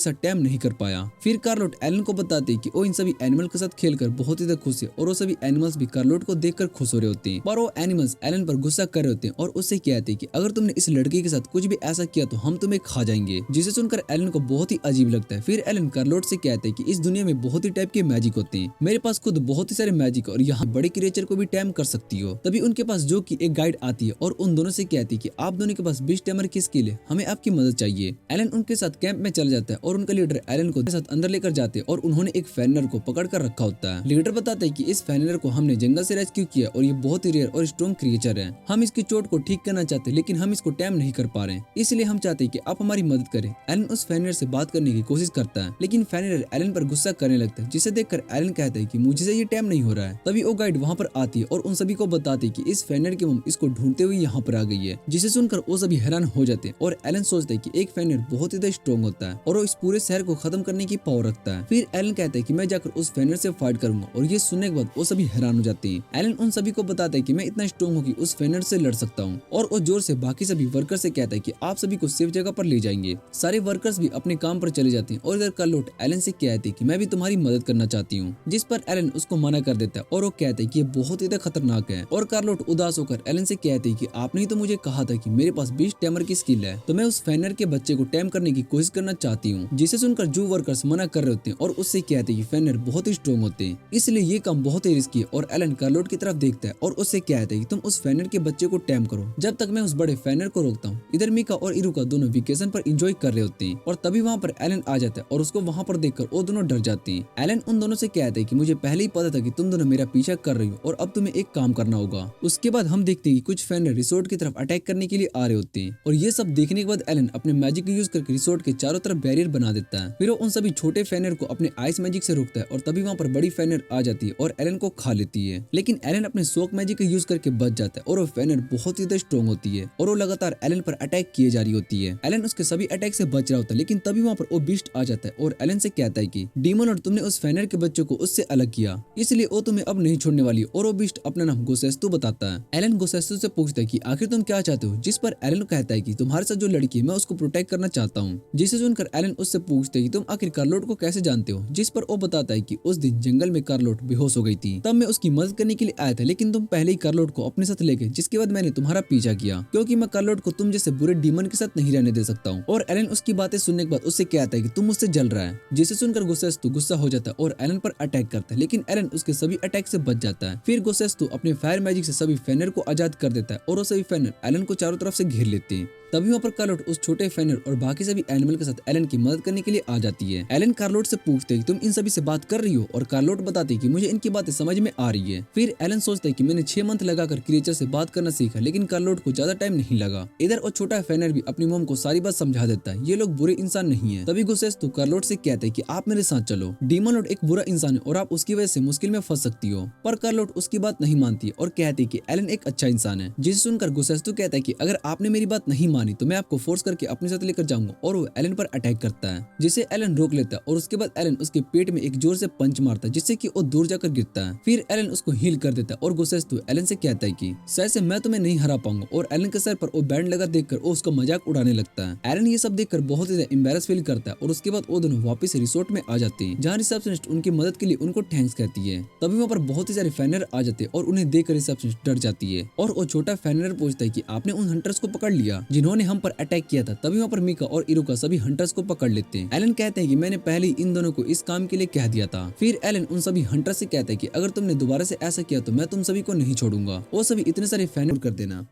साथ टैम नहीं कर पाया। फिर कार्लोट एलन को बताते हैं कि वो इन सभी एनिमल के साथ खेलकर बहुत ही ज्यादा खुश है और वो सभी एनिमल्स भी कार्लोट को देखकर खुश हो रहे होते हैं। पर वो एनिमल्स एलन पर गुस्सा कर रहे होते हैं और उससे कहते हैं कि अगर तुमने इस लड़की के साथ कुछ भी ऐसा किया तो हम तुम्हें खा जाएंगे, जिसे सुनकर एलन को बहुत ही अजीब लगता है। फिर एलन कार्लोट से कहते हैं कि इस दुनिया में बहुत ही टाइप के मैजिक होते हैं, मेरे पास खुद बहुत ही सारे मैजिक और यहाँ बड़े क्रिएचर को भी टैम कर सकती हो। तभी उनके पास जो की एक गाइड आती है और उन दोनों से कहती है कि आप दोनों के पास बीस्ट टैमर की स्किल है, हमें आपकी मदद चाहिए। एलन उनके साथ कैंप में चला जाता है और उनका लीडर एलन को साथ अंदर लेकर जाते हैं और उन्होंने एक फैनर को पकड़ कर रखा होता है। लीडर बताता है कि इस फैनर को हमने जंगल से रेस्क्यू किया और ये बहुत ही रेयर और स्ट्रॉन्ग क्रिएचर है। हम इसकी चोट को ठीक करना चाहते लेकिन हम इसको टैम नहीं कर पा रहे, इसलिए हम चाहते हैं कि आप हमारी मदद करें। एलन उस फैनर से बात करने की कोशिश करता है, लेकिन फैनर एलन पर गुस्सा करने लगता है, जिसे देखकर एलन कहता है कि मुझे ये टैम नहीं हो रहा है। तभी वो गाइड वहाँ पर आती है और उन सभी को बताती है कि इस फैनर की मम इसको ढूंढते हुए यहाँ पर आ गई है, जिसे सुनकर वो सभी हैरान हो जाते हैं। और एलन सोचता है कि एक फैनर बहुत ही स्ट्रॉन्ग होता है और वो इस पूरे शहर को खत्म करने की पावर रखता है। फिर एलन कहता है कि मैं जाकर उस फैनर से फाइट करूंगा और ये सुनने के बाद वो सभी हैरान हो जाते हैं। एलन उन सभी को बताता है कि मैं इतना स्ट्रॉन्ग हूँ कि उस फैनर से लड़ सकता हूँ और वो जोर से बाकी सभी वर्कर से कहता है कि आप सभी को सेफ जगह पर ले जाएंगे। सारे वर्कर्स भी अपने काम पर चले जाते हैं और इधर कार्लोट एलन से कहती है कि मैं भी तुम्हारी मदद करना चाहती हूँ, जिस पर एलन उसको मना कर देता है और वो कहता है कि ये बहुत ही खतरनाक है। और कार्लोट उदास होकर एलन से कहती है कि आपने ही तो मुझे कहा था कि मेरे पास बीस्ट टैमर की स्किल है, तो मैं उस फैनर के बच्चे को टैम करने की कोशिश करना चाहती हूँ। जिसे सुनकर जू वर्कर्स मना कर रहे होते हैं और उससे कहते हैं कि फैनर बहुत ही स्ट्रॉन्ग होते हैं, इसलिए ये काम बहुत ही रिस्की है। और एलन कार्लोट की तरफ देखता है और उससे कहता है कि तुम उस फैनर के बच्चे को टैम करो जब तक मैं उस बड़े फैनर को रोकता हूँ। इधर मिका और इरुका दोनों वेकेशन पर एंजॉय कर रहे होते हैं और तभी वहाँ पर एलन आ जाता है और उसको वहाँ पर देखकर वो दोनों डर जाते हैं। एलन उन दोनों से कहता है कि मुझे पहले ही पता था कि तुम दोनों मेरा पीछा कर रही हो और अब तुम्हें एक काम करना होगा। उसके बाद हम देखते हैं कि कुछ फैनर रिसोर्ट की तरफ अटैक करने के लिए आ रहे होते हैं और ये सब देखने के बाद एलन अपने मैजिक को यूज करके रिसोर्ट के चारों तरफ बैरियर बना देता है। फिर वो उन सभी छोटे फैनर को अपने आइस मैजिक से रोकता है और तभी वहाँ पर बड़ी फैनर आ जाती है और एलन को खा लेती है। लेकिन एलन अपने शॉक मैजिक का यूज करके बच जाता है और वो फैनर बहुत ही ज्यादा स्ट्रॉन्ग होती है और वो लगातार एलन पर अटैक किए जा रही होती है। एलन उसके सभी अटैक से बच रहा होता है, लेकिन तभी वहाँ पर वो बीस्ट आ जाता है और एलन से कहता है कि डीमन लॉर्ड तुमने उस फैनर के बच्चों को उससे अलग किया, इसलिए वो तुम्हें अब नहीं छोड़ने वाली। और वो बीस्ट अपना नाम गोसेस्तु बताता है। एलन गोसेस्तु से पूछता है कि आखिर तुम क्या चाहते हो, जिस पर एलन कहता है कि तुम्हारे साथ जो लड़की है मैं उसको प्रोटेक्ट करना चाहता हूँ। जिसे सुनकर एलन उससे पूछते है कि तुम आखिर कार्लोट को कैसे जानते हो, जिस पर वो बताता है कि उस दिन जंगल में कार्लोट बेहोश हो गई थी, तब मैं उसकी मदद करने के लिए आया था, लेकिन तुम पहले ही कार्लोट को अपने साथ ले गए, जिसके बाद मैंने तुम्हारा पीछा किया क्योंकि मैं कार्लोट को तुम जैसे बुरे डीमन के साथ नहीं रहने दे सकता हूँ। और एलन उसकी बातें सुनने के बाद उससे कहता है कि तुम मुझसे जल रहा है। जिसे सुनकर गोसेस्तु गुस्सा हो जाता है और एलन पर अटैक करता है, लेकिन एलन उसके सभी अटैक से बच जाता है। फिर गोसेस्तु अपने फायर मैजिक से सभी फैनर को आजाद कर देता है और वो सभी फैनर एलन को चारों तरफ से घेर लेते हैं। तभी वहाँ पर कार्लोट उस छोटे फैनर और बाकी सभी एनिमल के साथ एलन की मदद करने के लिए आ जाती है। एलन कार्लोट से पूछते हैं कि तुम इन सभी से बात कर रही हो और कार्लोट बताती है कि मुझे इनकी बातें समझ में आ रही है। फिर एलन सोचता है कि मैंने 6 मंथ लगाकर क्रिएचर से बात करना सीखा, लेकिन कार्लोट को ज्यादा टाइम नहीं लगा। इधर और छोटा फैनर भी अपनी मॉम को सारी बात समझा देता है, ये लोग बुरे इंसान नहीं है। तभी गोसेस्तु कार्लोट से कहते हैं कि आप मेरे साथ चलो, डीमन लॉर्ड एक बुरा इंसान है और आप उसकी वजह से मुश्किल में फंस सकती हो। पर कार्लोट उसकी बात नहीं मानती और कहती है कि एलन एक अच्छा इंसान है। जिसे सुनकर गोसेस्तु कहता है कि अगर आपने मेरी बात नहीं मानी तो मैं आपको फोर्स करके अपने साथ लेकर जाऊंगा, और वो एलन पर अटैक करता है, जिसे एलन रोक लेता है और उसके बाद एलन उसके पेट में एक जोर से पंच मारता है, जिससे कि वो दूर जाकर गिरता है। फिर एलन उसको हील कर देता है और गुस्से से एलन से कहता है कि शायद से मैं तुम्हें नहीं हरा पाऊंगा, और एलन के सर पर वो बैंड लगा देखकर वो उसका मजाक उड़ाने लगता है। एलन ये सब देखकर बहुत ही एम्बेरस फील करता है और उसके बाद वो दोनों वापस रिसोर्ट में आ जाते हैं, जहाँ रिसेप्शनिस्ट उनकी मदद के लिए उनको थैंक्स कहती है। तभी वहाँ पर बहुत ही सारे फैनर आ जाते हैं और उन्हें देखकर रिसेप्शनिस्ट डर जाती है, और वो छोटा फैनर पूछता है कि आपने उन हंटर्स को पकड़ लिया जिन्होंने हम पर अटैक किया था। तभी वहाँ पर मीका और इरुका सभी हंटर्स को पकड़ लेते हैं। एलन कहते हैं कि मैंने पहले ही इन दोनों को इस काम के लिए कह दिया था। फिर एलन उन सभी हंटर्स से कहता है कि अगर तुमने दोबारा से ऐसा किया तो मैं तुम सभी को नहीं छोड़ूंगा। वो सभी इतने सारे फैनर कर देना।